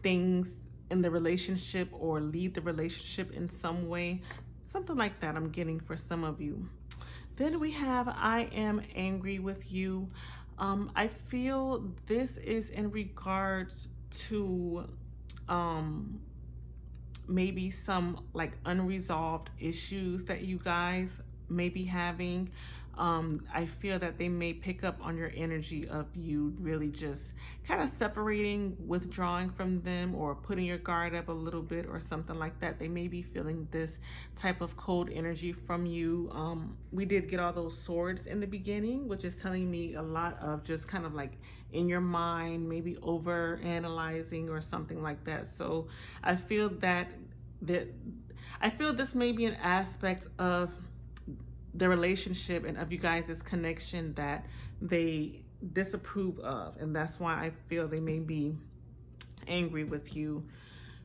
things in the relationship or lead the relationship in some way. Something like that I'm getting for some of you. Then we have I am angry with you. I feel this is in regards to maybe some like unresolved issues that you guys may be having. I feel that they may pick up on your energy of you really just kind of separating, withdrawing from them, or putting your guard up a little bit or something like that. They may be feeling this type of cold energy from you. We did get all those swords in the beginning, which is telling me a lot of just kind of like in your mind, maybe over analyzing or something like that. So I feel that this may be an aspect of the relationship and of you guys' connection that they disapprove of, and that's why I feel they may be angry with you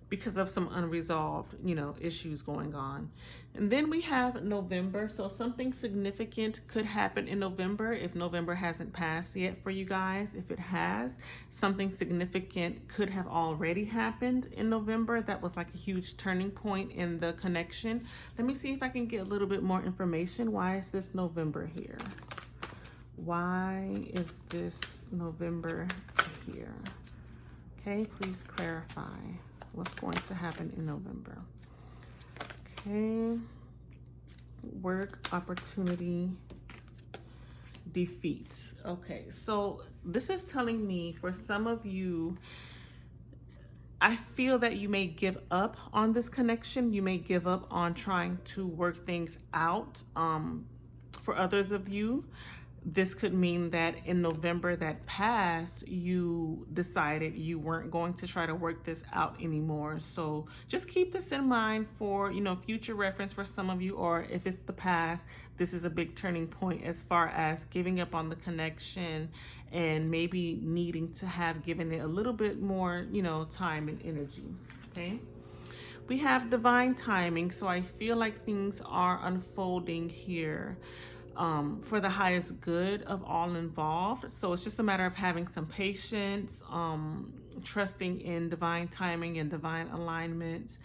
because of some unresolved, you know, issues going on. And then we have November. So something significant could happen in November if November hasn't passed yet for you guys. If it has, something significant could have already happened in November. That was like a huge turning point in the connection. Let me see if I can get a little bit more information. Why is this November here? Why is this November here? Okay, please clarify what's going to happen in November. Okay, work, opportunity, defeat. Okay, so this is telling me for some of you, I feel that you may give up on this connection. You may give up on trying to work things out. For others of you, this could mean that in November that passed, you decided you weren't going to try to work this out anymore. So just keep this in mind for, you know, future reference for some of you, or if it's the past, this is a big turning point as far as giving up on the connection and maybe needing to have given it a little bit more, you know, time and energy. Okay. We have divine timing. So I feel like things are unfolding here for the highest good of all involved. So it's just a matter of having some patience, trusting in divine timing and divine alignment.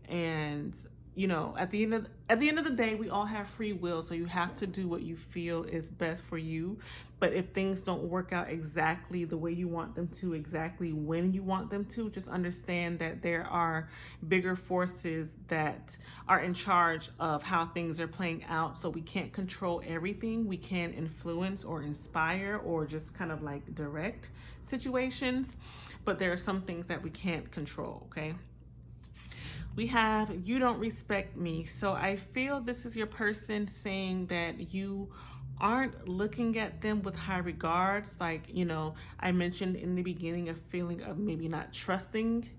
And, you know, at the end of the day, we all have free will. So you have to do what you feel is best for you. But if things don't work out exactly the way you want them to, exactly when you want them to, just understand that there are bigger forces that are in charge of how things are playing out. So we can't control everything. We can influence or inspire or just kind of like direct situations, but there are some things that we can't control, okay? We have, you don't respect me. So I feel this is your person saying that you aren't looking at them with high regards. Like, you know, I mentioned in the beginning a feeling of maybe not trusting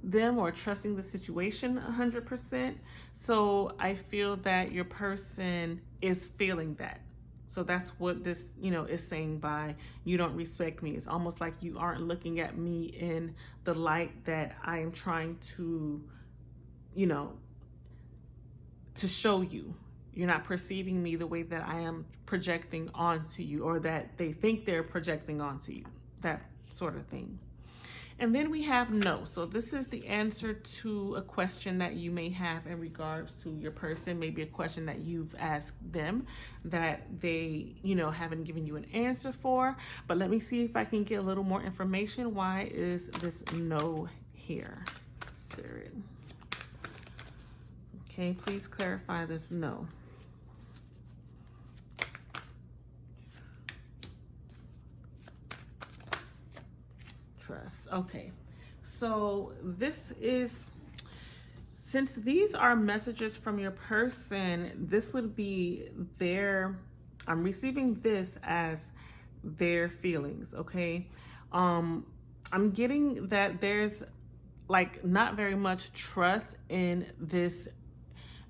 them or trusting the situation 100%. So I feel that your person is feeling that. So that's what this, you know, is saying by you don't respect me. It's almost like you aren't looking at me in the light that I am trying to, you know, to show you. You're not perceiving me the way that I am projecting onto you, or that they think they're projecting onto you, that sort of thing. And then we have no. So this is the answer to a question that you may have in regards to your person, maybe a question that you've asked them that they, haven't given you an answer for. But let me see if I can get a little more information. Why is this no here, Spirit? Okay, please clarify this no. Trust. Okay, so this is, since these are messages from your person, this would be I'm receiving this as their feelings. Okay, I'm getting that there's like not very much trust in this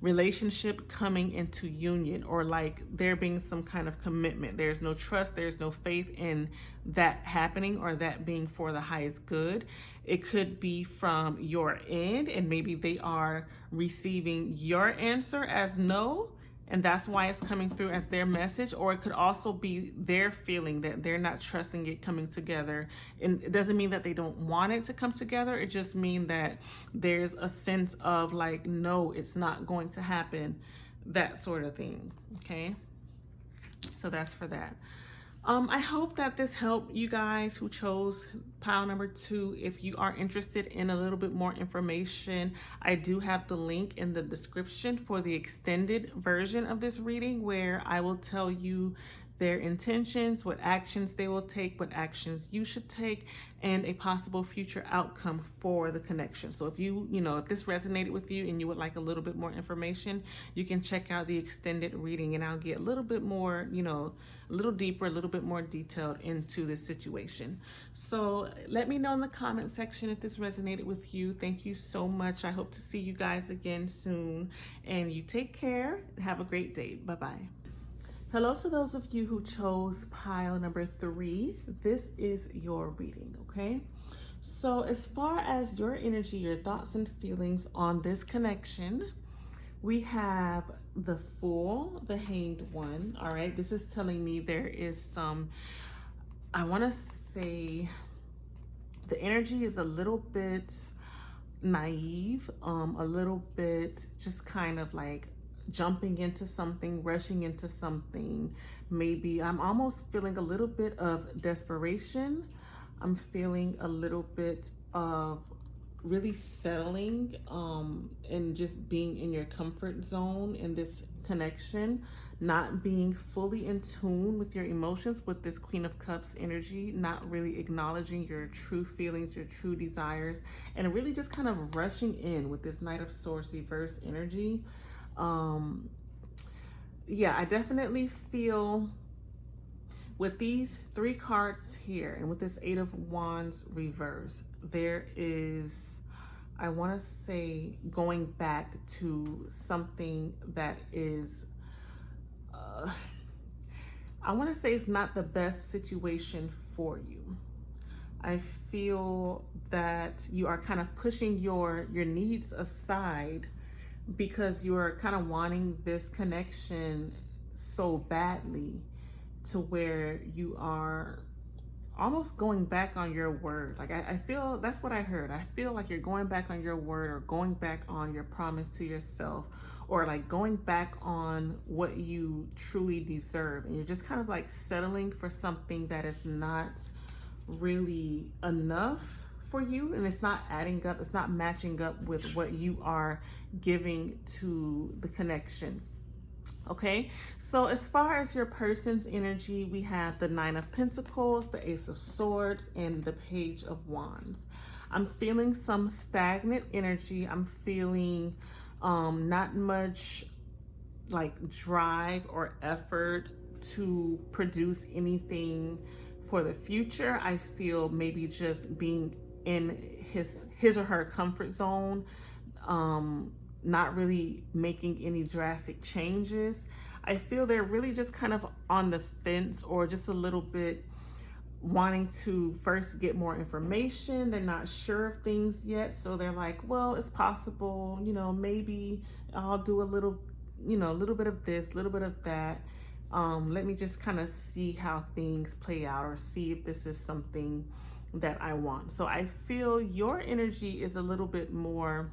relationship coming into union, or like there being some kind of commitment. There's no trust, there's no faith in that happening or that being for the highest good. It could be from your end, and maybe they are receiving your answer as no, and that's why it's coming through as their message. Or it could also be their feeling that they're not trusting it coming together. And it doesn't mean that they don't want it to come together. It just means that there's a sense of like, no, it's not going to happen, that sort of thing. Okay, so that's for that. I hope that this helped you guys who chose pile number 2. If you are interested in a little bit more information, I do have the link in the description for the extended version of this reading, where I will tell you their intentions, what actions they will take, what actions you should take, and a possible future outcome for the connection. So if if this resonated with you and you would like a little bit more information, you can check out the extended reading, and I'll get a little bit more, a little deeper, a little bit more detailed into this situation. So let me know in the comment section if this resonated with you. Thank you so much. I hope to see you guys again soon, and you take care. Have a great day. Bye-bye. Hello to those of you who chose pile number 3. This is your reading, okay? So as far as your energy, your thoughts and feelings on this connection, we have the Fool, the Hanged One, all right? This is telling me there is some, I want to say the energy is a little bit naive, a little bit just kind of like jumping into something, rushing into something. Maybe I'm almost feeling a little bit of desperation. I'm feeling a little bit of really settling and just being in your comfort zone in this connection, not being fully in tune with your emotions with this Queen of Cups energy, not really acknowledging your true feelings, your true desires, and really just kind of rushing in with this Knight of Swords reverse energy. Yeah, I definitely feel with these 3 cards here and with this 8 of Wands reverse, there is, I want to say, going back to something that is, I want to say it's not the best situation for you. I feel that you are kind of pushing your needs aside because you're kind of wanting this connection so badly, to where you are almost going back on your word. Like I feel that's what I heard. I feel like you're going back on your word, or going back on your promise to yourself, or like going back on what you truly deserve. And you're just kind of like settling for something that is not really enough for you, and it's not adding up, it's not matching up with what you are giving to the connection. Okay, so as far as your person's energy, we have the 9 of Pentacles, the Ace of Swords, and the Page of Wands. I'm feeling some stagnant energy. I'm feeling not much like drive or effort to produce anything for the future. I feel maybe just being in his or her comfort zone, not really making any drastic changes. I feel they're really just kind of on the fence, or just a little bit wanting to first get more information. They're not sure of things yet, so they're like, well, it's possible, maybe I'll do a little, a little bit of this, a little bit of that. Let me just kind of see how things play out, or see if this is something that I want. So I feel your energy is a little bit more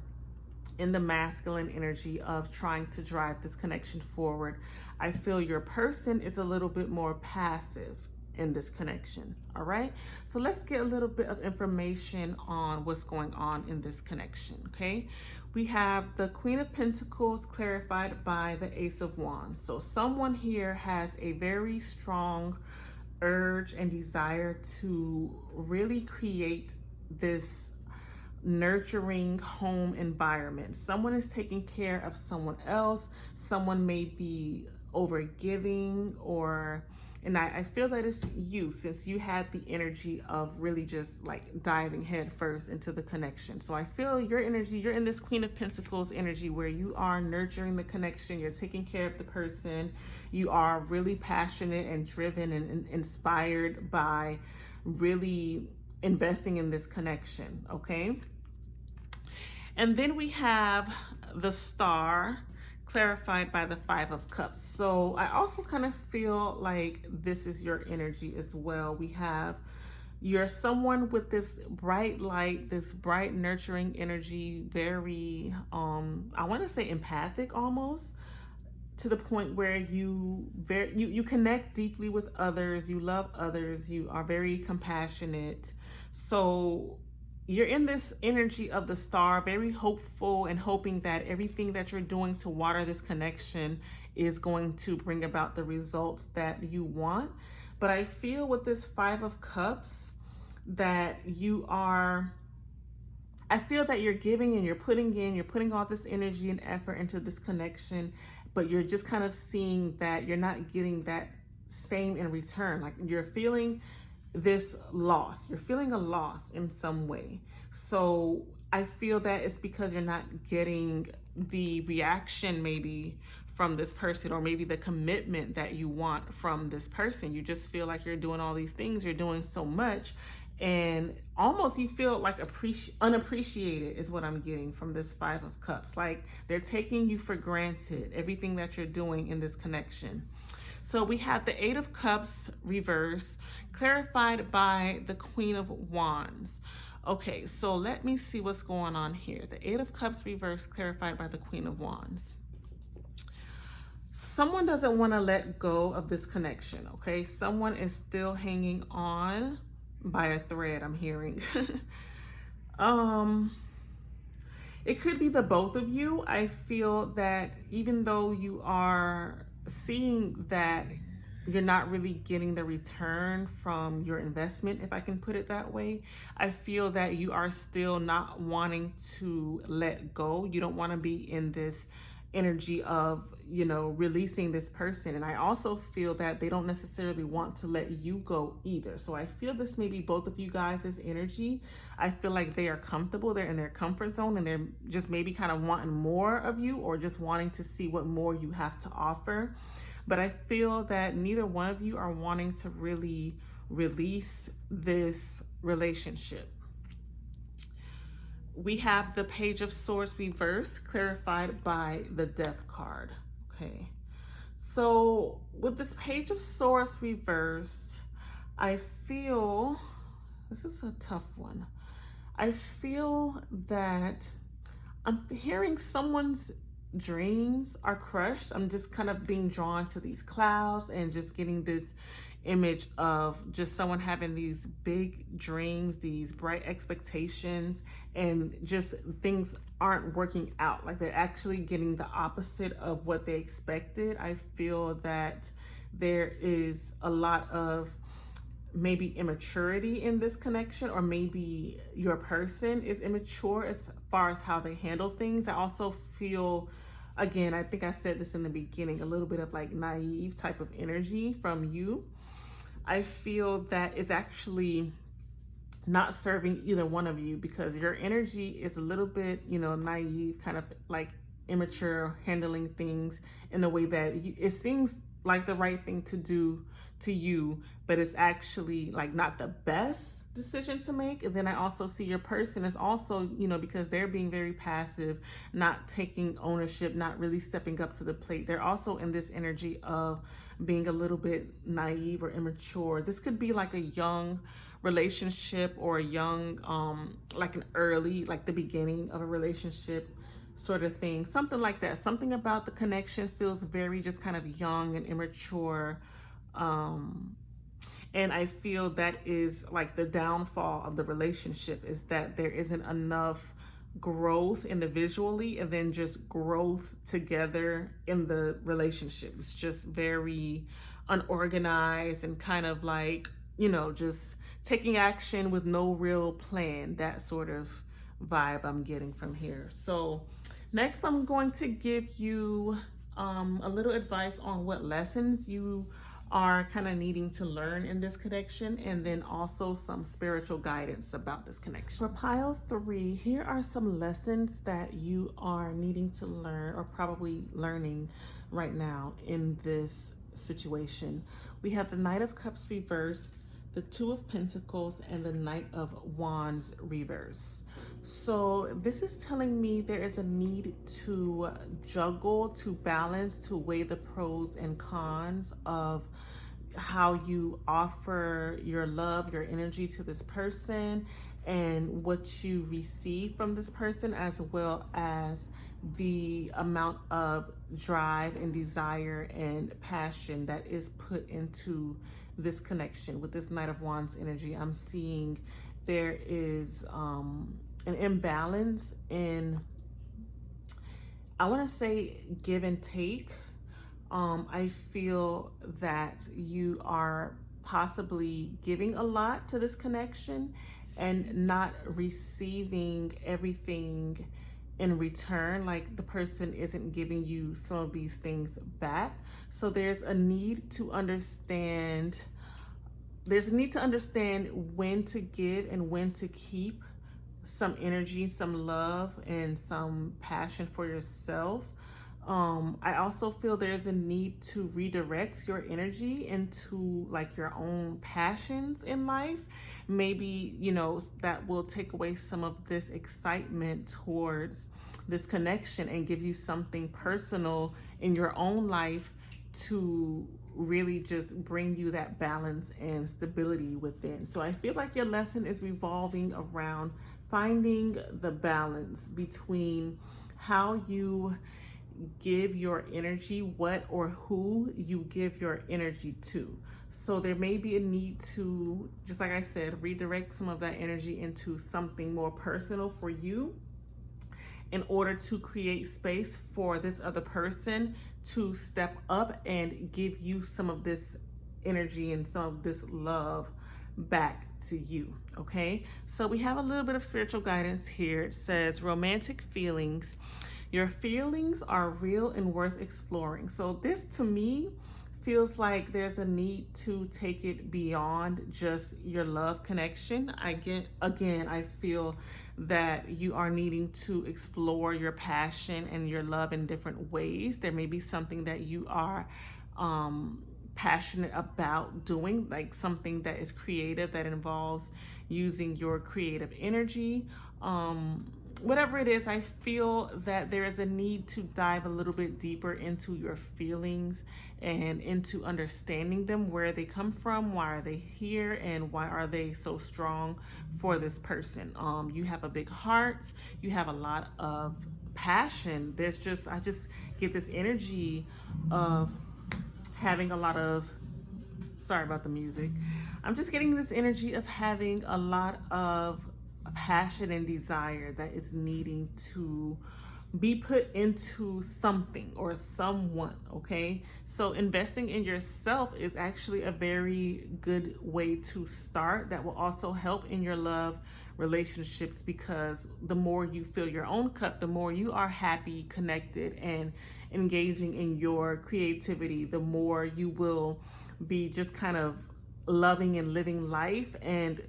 in the masculine energy of trying to drive this connection forward. I feel your person is a little bit more passive in this connection. All right, so let's get a little bit of information on what's going on in this connection. Okay, we have the Queen of Pentacles clarified by the Ace of Wands. So someone here has a very strong urge and desire to really create this nurturing home environment. Someone is taking care of someone else. Someone may be over giving, and I feel that it's you, since you had the energy of really just like diving head first into the connection. So I feel your energy, you're in this Queen of Pentacles energy where you are nurturing the connection, you're taking care of the person, you are really passionate and driven and inspired by really investing in this connection. Okay, and then we have the Star clarified by the Five of Cups. So I also kind of feel like this is your energy as well. We have, you're someone with this bright light, this bright nurturing energy, very I want to say empathic almost, to the point where you connect deeply with others, you love others, you are very compassionate. So you're in this energy of the Star, very hopeful and hoping that everything that you're doing to water this connection is going to bring about the results that you want. But I feel with this Five of Cups that I feel that you're giving and you're putting all this energy and effort into this connection, but you're just kind of seeing that you're not getting that same in return. Like you're feeling this loss, you're feeling a loss in some way. So I feel that it's because you're not getting the reaction maybe from this person, or maybe the commitment that you want from this person. You just feel like you're doing all these things, you're doing so much, and almost you feel like unappreciated is what I'm getting from this Five of Cups. Like they're taking you for granted, everything that you're doing in this connection. So we have the Eight of Cups reverse, clarified by the Queen of Wands. Okay, so let me see what's going on here. The Eight of Cups reverse, clarified by the Queen of Wands. Someone doesn't want to let go of this connection, okay? Someone is still hanging on by a thread, I'm hearing. It could be the both of you. I feel that even though you are seeing that you're not really getting the return from your investment, if I can put it that way, I feel that you are still not wanting to let go. You don't want to be in this energy of, releasing this person. And I also feel that they don't necessarily want to let you go either. So I feel this may be both of you guys' energy. I feel like they are comfortable, they're in their comfort zone, and they're just maybe kind of wanting more of you, or just wanting to see what more you have to offer. But I feel that neither one of you are wanting to really release this relationship. We have the Page of Swords reversed, clarified by the Death card. Okay, so with this Page of Swords reversed, I feel, this is a tough one. I feel that I'm hearing someone's dreams are crushed. I'm just kind of being drawn to these clouds and just getting this image of just someone having these big dreams, these bright expectations, and just things aren't working out. Like they're actually getting the opposite of what they expected. I feel that there is a lot of maybe immaturity in this connection, or maybe your person is immature as far as how they handle things. I also feel, again, I think I said this in the beginning, a little bit of like naive type of energy from you. I feel that it's actually not serving either one of you, because your energy is a little bit, naive, kind of like immature, handling things in a way that it seems like the right thing to do to you, but it's actually like not the best decision to make. And then I also see your person is also, you know, because they're being very passive, not taking ownership, not really stepping up to the plate. They're also in this energy of being a little bit naive or immature. This could be like a young relationship or a young, like an early, like the beginning of a relationship sort of thing. Something like that. Something about the connection feels very just kind of young and immature. And I feel that is like the downfall of the relationship, is that there isn't enough growth individually and then just growth together in the relationship. It's just very unorganized and kind of like, you know, just taking action with no real plan, that sort of vibe I'm getting from here. So next I'm going to give you a little advice on what lessons you are kind of needing to learn in this connection, and then also some spiritual guidance about this connection. For pile 3, here are some lessons that you are needing to learn, or probably learning right now in this situation. We have the Knight of Cups reversed, the Two of Pentacles, and the Knight of Wands reverse. So this is telling me there is a need to juggle, to balance, to weigh the pros and cons of how you offer your love, your energy to this person, and what you receive from this person, as well as the amount of drive and desire and passion that is put into this connection. With this Knight of Wands energy, I'm seeing there is an imbalance in, I want to say, give and take. I feel that you are possibly giving a lot to this connection and not receiving everything in return. Like the person isn't giving you some of these things back. So there's a need to understand, when to give and when to keep some energy, some love, and some passion for yourself. I also feel there's a need to redirect your energy into like your own passions in life. Maybe, you know, that will take away some of this excitement towards this connection and give you something personal in your own life to really just bring you that balance and stability within. So I feel like your lesson is revolving around finding the balance between how you give your energy, what or who you give your energy to. So there may be a need to, just like I said, redirect some of that energy into something more personal for you in order to create space for this other person to step up and give you some of this energy and some of this love back to you. Okay, so we have a little bit of spiritual guidance here. It says romantic feelings. Your feelings are real and worth exploring. So this to me feels like there's a need to take it beyond just your love connection. I feel that you are needing to explore your passion and your love in different ways. There may be something that you are passionate about doing, like something that is creative, that involves using your creative energy. Whatever it is, I feel that there is a need to dive a little bit deeper into your feelings and into understanding them, where they come from, why are they here, and why are they so strong for this person. You have a big heart, you have a lot of passion. I just get this energy of having a lot of, sorry about the music. I'm just getting this energy of having a lot of passion and desire that is needing to be put into something or someone. Okay, so investing in yourself is actually a very good way to start. That will also help in your love relationships, because the more you fill your own cup, the more you are happy, connected, and engaging in your creativity, the more you will be just kind of loving and living life, and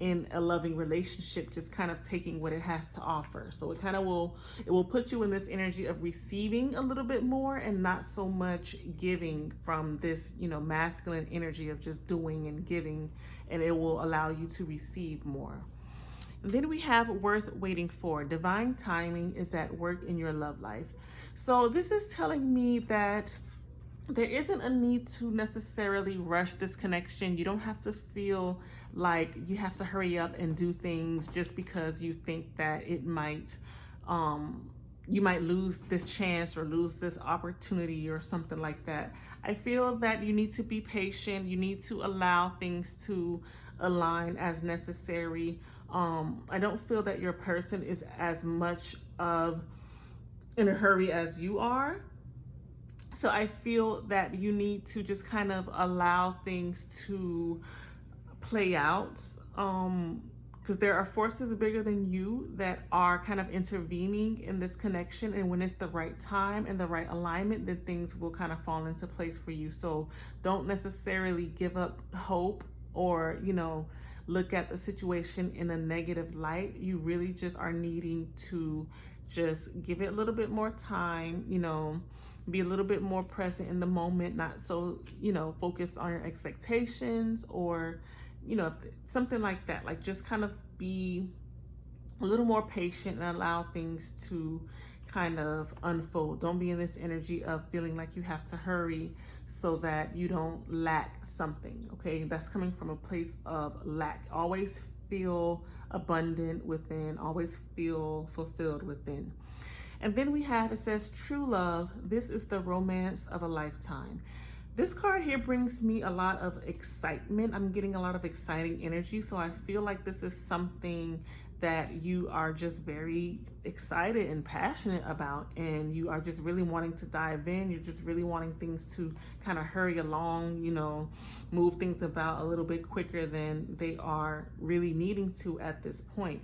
in a loving relationship, just kind of taking what it has to offer. So it will put you in this energy of receiving a little bit more and not so much giving from this masculine energy of just doing and giving, and it will allow you to receive more. And then we have worth waiting for. Divine timing is at work in your love life. So this is telling me that there isn't a need to necessarily rush this connection. You don't have to feel like you have to hurry up and do things just because you think that it might, you might lose this chance or lose this opportunity or something like that. I feel that you need to be patient. You need to allow things to align as necessary. I don't feel that your person is as much of in a hurry as you are. So I feel that you need to just kind of allow things to play out, because there are forces bigger than you that are kind of intervening in this connection. And when it's the right time and the right alignment, then things will kind of fall into place for you. So don't necessarily give up hope or, look at the situation in a negative light. You really just are needing to just give it a little bit more time, be a little bit more present in the moment, not so, focused on your expectations or, something like that. Like just kind of be a little more patient and allow things to kind of unfold. Don't be in this energy of feeling like you have to hurry so that you don't lack something, okay? That's coming from a place of lack. Always feel abundant within, always feel fulfilled within. And then we have, it says, true love. This is the romance of a lifetime. This card here brings me a lot of excitement. I'm getting a lot of exciting energy. So I feel like this is something that you are just very excited and passionate about, and you are just really wanting to dive in. You're just really wanting things to kind of hurry along, move things about a little bit quicker than they are really needing to at this point.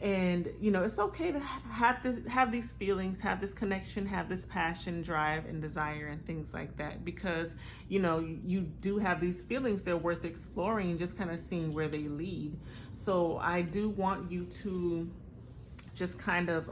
And it's okay to have these feelings, have this connection, have this passion, drive, and desire, and things like that, because you do have these feelings. They're worth exploring and just kind of seeing where they lead. So I do want you to just kind of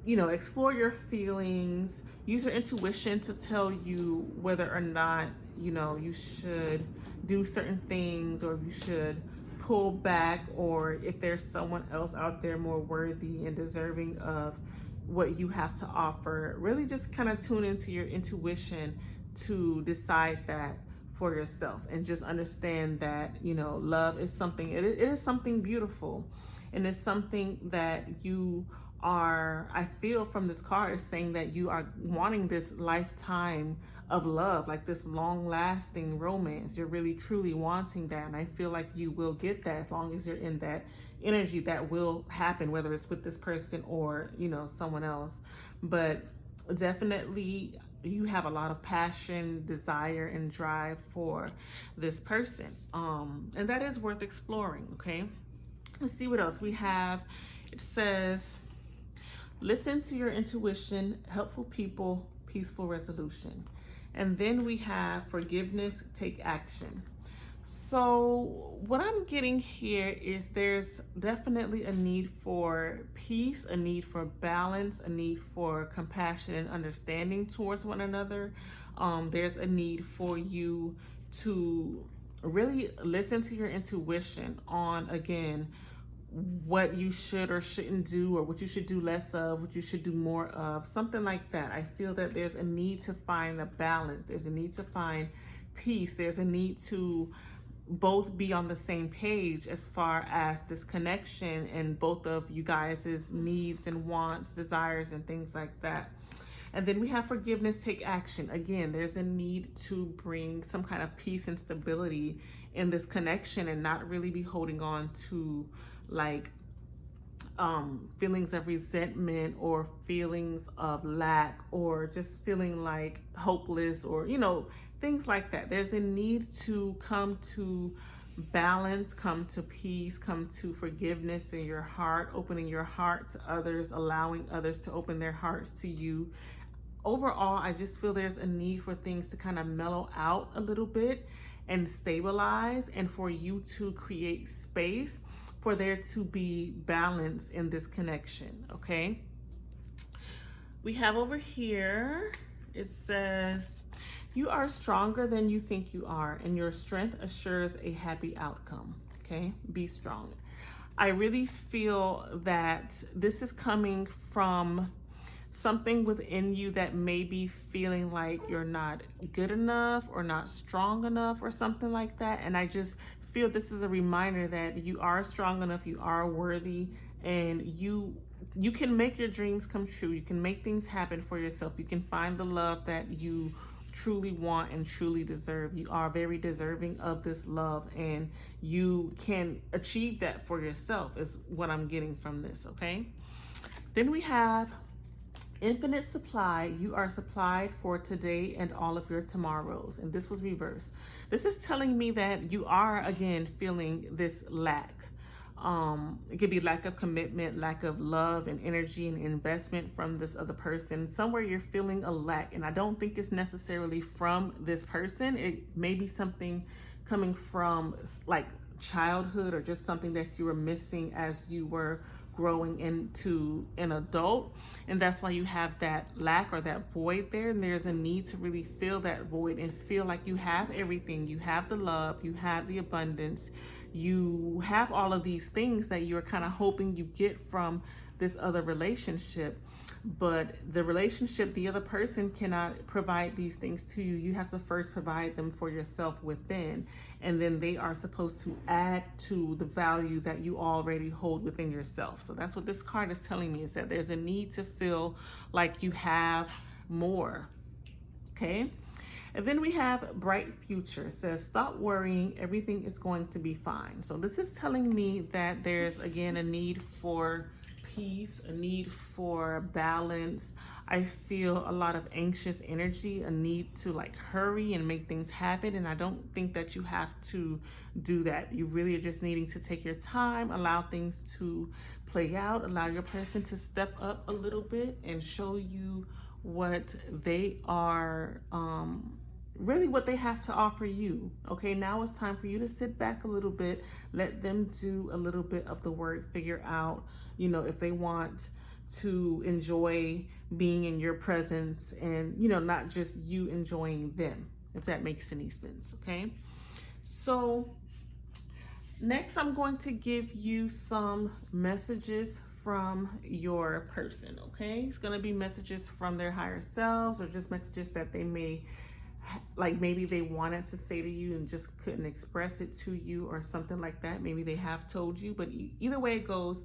explore your feelings, use your intuition to tell you whether or not you should do certain things, or you should pull back, or if there's someone else out there more worthy and deserving of what you have to offer. Really just kind of tune into your intuition to decide that for yourself, and just understand that love is something, it is something beautiful, and it's something that you are, I feel from this card, is saying that you are wanting this lifetime of love, like this long-lasting romance. You're really truly wanting that, and I feel like you will get that as long as you're in that energy. That will happen, whether it's with this person or someone else. But definitely you have a lot of passion, desire, and drive for this person, and that is worth exploring. Okay, let's see what else we have. It says, listen to your intuition, helpful people, peaceful resolution. And then we have forgiveness, take action. So what I'm getting here is there's definitely a need for peace, a need for balance, a need for compassion and understanding towards one another. There's a need for you to really listen to your intuition on, again, what you should or shouldn't do, or what you should do less of, what you should do more of, something like that. I feel that there's a need to find a balance. There's a need to find peace. There's a need to both be on the same page as far as this connection, and both of you guys' needs and wants, desires, and things like that. And then we have forgiveness, take action. Again, there's a need to bring some kind of peace and stability in this connection, and not really be holding on to feelings of resentment, or feelings of lack, or just feeling like hopeless, or things like that. There's a need to come to balance, come to peace, come to forgiveness in your heart, opening your heart to others, allowing others to open their hearts to you, overall, I just feel there's a need for things to kind of mellow out a little bit and stabilize, and for you to create space for there to be balance in this connection, okay? We have over here, it says, you are stronger than you think you are, and your strength assures a happy outcome, okay? Be strong. I really feel that this is coming from something within you that may be feeling like you're not good enough or not strong enough or something like that. And I just feel this is a reminder that you are strong enough, you are worthy, and you can make your dreams come true. You can make things happen for yourself. You can find the love that you truly want and truly deserve. You are very deserving of this love, and you can achieve that for yourself is what I'm getting from this, okay? Then we have infinite supply. You are supplied for today and all of your tomorrows. And this was reversed. This is telling me that you are, again, feeling this lack. It could be lack of commitment, lack of love and energy and investment from this other person. Somewhere you're feeling a lack, and I don't think it's necessarily from this person. It may be something coming from like childhood, or just something that you were missing as you were growing into an adult, and that's why you have that lack or that void there. And there's a need to really fill that void and feel like you have everything. You have the love, you have the abundance, you have all of these things that you're kind of hoping you get from this other relationship. But the relationship, the other person cannot provide these things to you. You have to first provide them for yourself within, and then they are supposed to add to the value that you already hold within yourself. So that's what this card is telling me, is that there's a need to feel like you have more, okay? And then we have bright future. It says, stop worrying, everything is going to be fine. So this is telling me that there's, again, a need for peace, a need for balance. I feel a lot of anxious energy, a need to like hurry and make things happen. And I don't think that you have to do that. You really are just needing to take your time, allow things to play out, allow your person to step up a little bit and show you what they are, really what they have to offer you. Okay, now it's time for you to sit back a little bit, let them do a little bit of the work, figure out, you know, if they want to enjoy being in your presence, and, you know, not just you enjoying them, if that makes any sense. Okay, so next I'm going to give you some messages from your person. Okay, it's going to be messages from their higher selves, or just messages that they may, like, maybe they wanted to say to you and just couldn't express it to you, or something like that. Maybe they have told you, but either way it goes,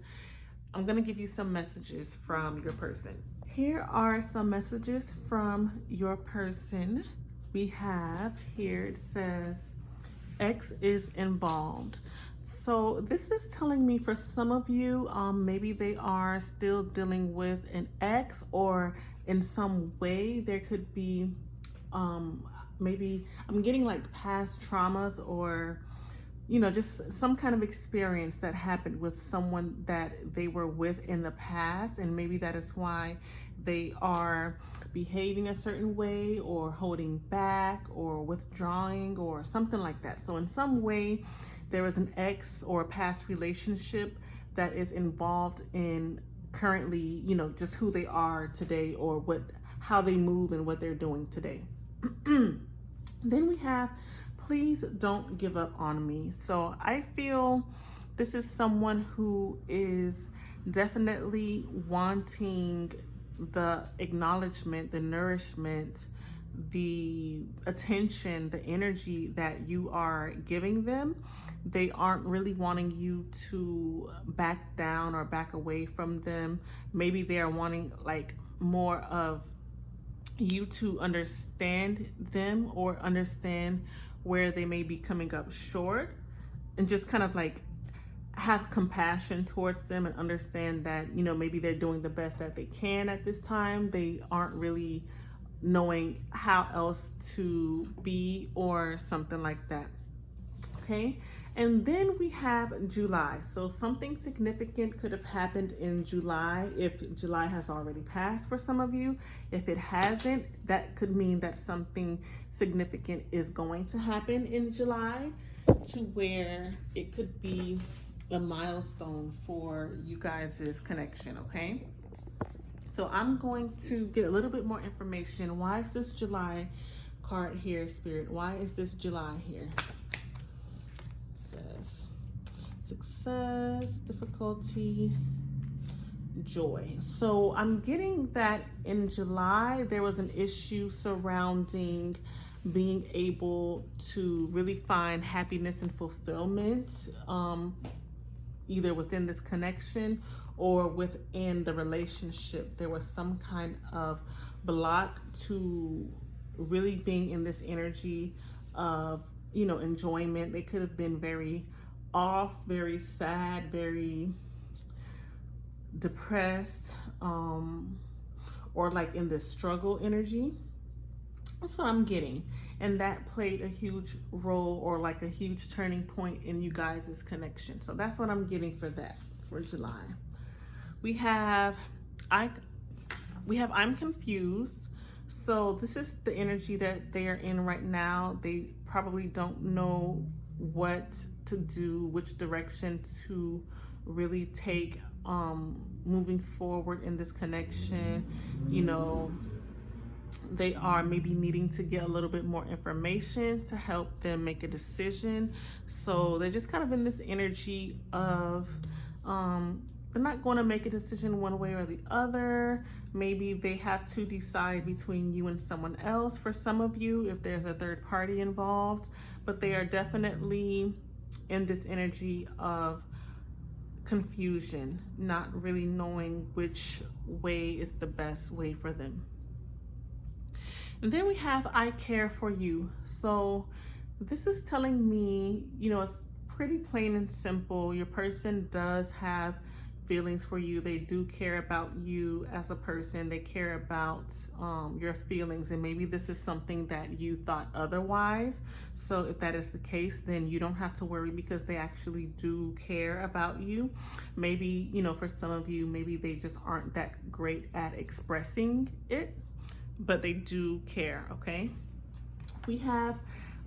I'm going to give you some messages from your person. Here are some messages from your person. We have here, it says, X is involved. So this is telling me for some of you, maybe they are still dealing with an ex, or in some way there could be, maybe I'm getting like past traumas, or, you know, just some kind of experience that happened with someone that they were with in the past. And maybe that is why they are behaving a certain way, or holding back, or withdrawing, or something like that. So in some way, there is an ex or a past relationship that is involved in currently, you know, just who they are today, or how they move and what they're doing today. Then we have, please don't give up on me. So I feel this is someone who is definitely wanting the acknowledgement, the nourishment, the attention, the energy that you are giving them. They aren't really wanting you to back down or back away from them. Maybe they are wanting like more of you to understand them, or understand where they may be coming up short, and just kind of like have compassion towards them, and understand that, you know, maybe they're doing the best that they can at this time. They aren't really knowing how else to be, or something like that. Okay, and then we have July. So something significant could have happened in July if July has already passed for some of you. If it hasn't, that could mean that something significant is going to happen in July, to where it could be a milestone for you guys' connection. Okay, so I'm going to get a little bit more information. Why is this July card here, Spirit? Why is this July here? Says success, difficulty, joy. So I'm getting that in July there was an issue surrounding being able to really find happiness and fulfillment, either within this connection or within the relationship. There was some kind of block to really being in this energy of, you know, enjoyment. They could have been very off, very sad, very depressed, or like in this struggle energy. That's what I'm getting. And that played a huge role, or like a huge turning point in you guys' connection. So that's what I'm getting for that, for July. We have I'm confused. So this is the energy that they are in right now. They probably don't know what to do, which direction to really take moving forward in this connection. You know, they are maybe needing to get a little bit more information to help them make a decision. So they're just kind of in this energy of they're not going to make a decision one way or the other. Maybe they have to decide between you and someone else for some of you, if there's a third party involved. But they are definitely in this energy of confusion, not really knowing which way is the best way for them. And then we have I care for you. So this is telling me, you know, it's pretty plain and simple. Your person does have feelings for you. They do care about you as a person. They care about your feelings, and maybe this is something that you thought otherwise. So if that is the case, then you don't have to worry, because they actually do care about you. Maybe, you know, for some of you, maybe they just aren't that great at expressing it, but they do care. Okay, we have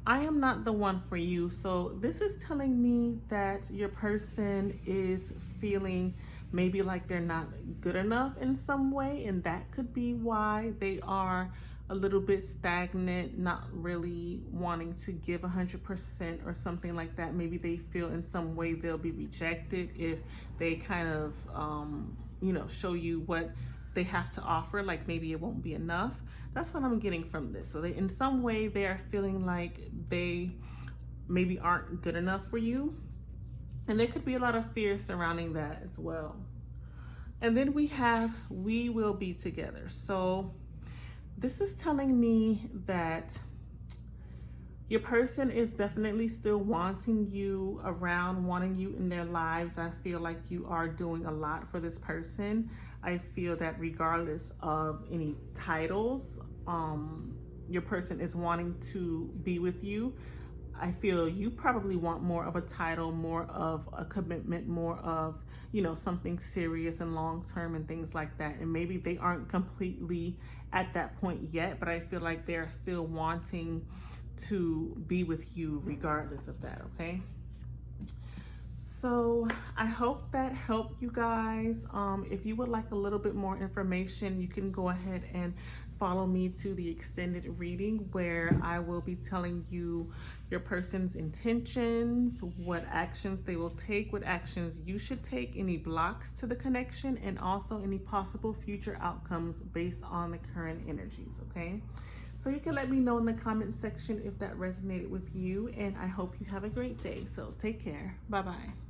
I am not the one for you. So this is telling me that your person is feeling maybe like they're not good enough in some way, and that could be why they are a little bit stagnant, not really wanting to give 100% or something like that. Maybe they feel in some way they'll be rejected if they kind of you know, show you what they have to offer, like maybe it won't be enough. That's what I'm getting from this. So they, in some way, they are feeling like they maybe aren't good enough for you. And there could be a lot of fear surrounding that as well. And then we have we will be together. So this is telling me that your person is definitely still wanting you around, wanting you in their lives. I feel like you are doing a lot for this person. I feel that regardless of any titles, your person is wanting to be with you. I feel you probably want more of a title, more of a commitment, more of, you know, something serious and long-term and things like that. And maybe they aren't completely at that point yet, but I feel like they're still wanting to be with you regardless of that. Okay, so I hope that helped you guys. If you would like a little bit more information, you can go ahead and follow me to the extended reading, where I will be telling you your person's intentions, what actions they will take, what actions you should take, any blocks to the connection, and also any possible future outcomes based on the current energies. Okay, so you can let me know in the comment section if that resonated with you, and I hope you have a great day. So take care. Bye-bye.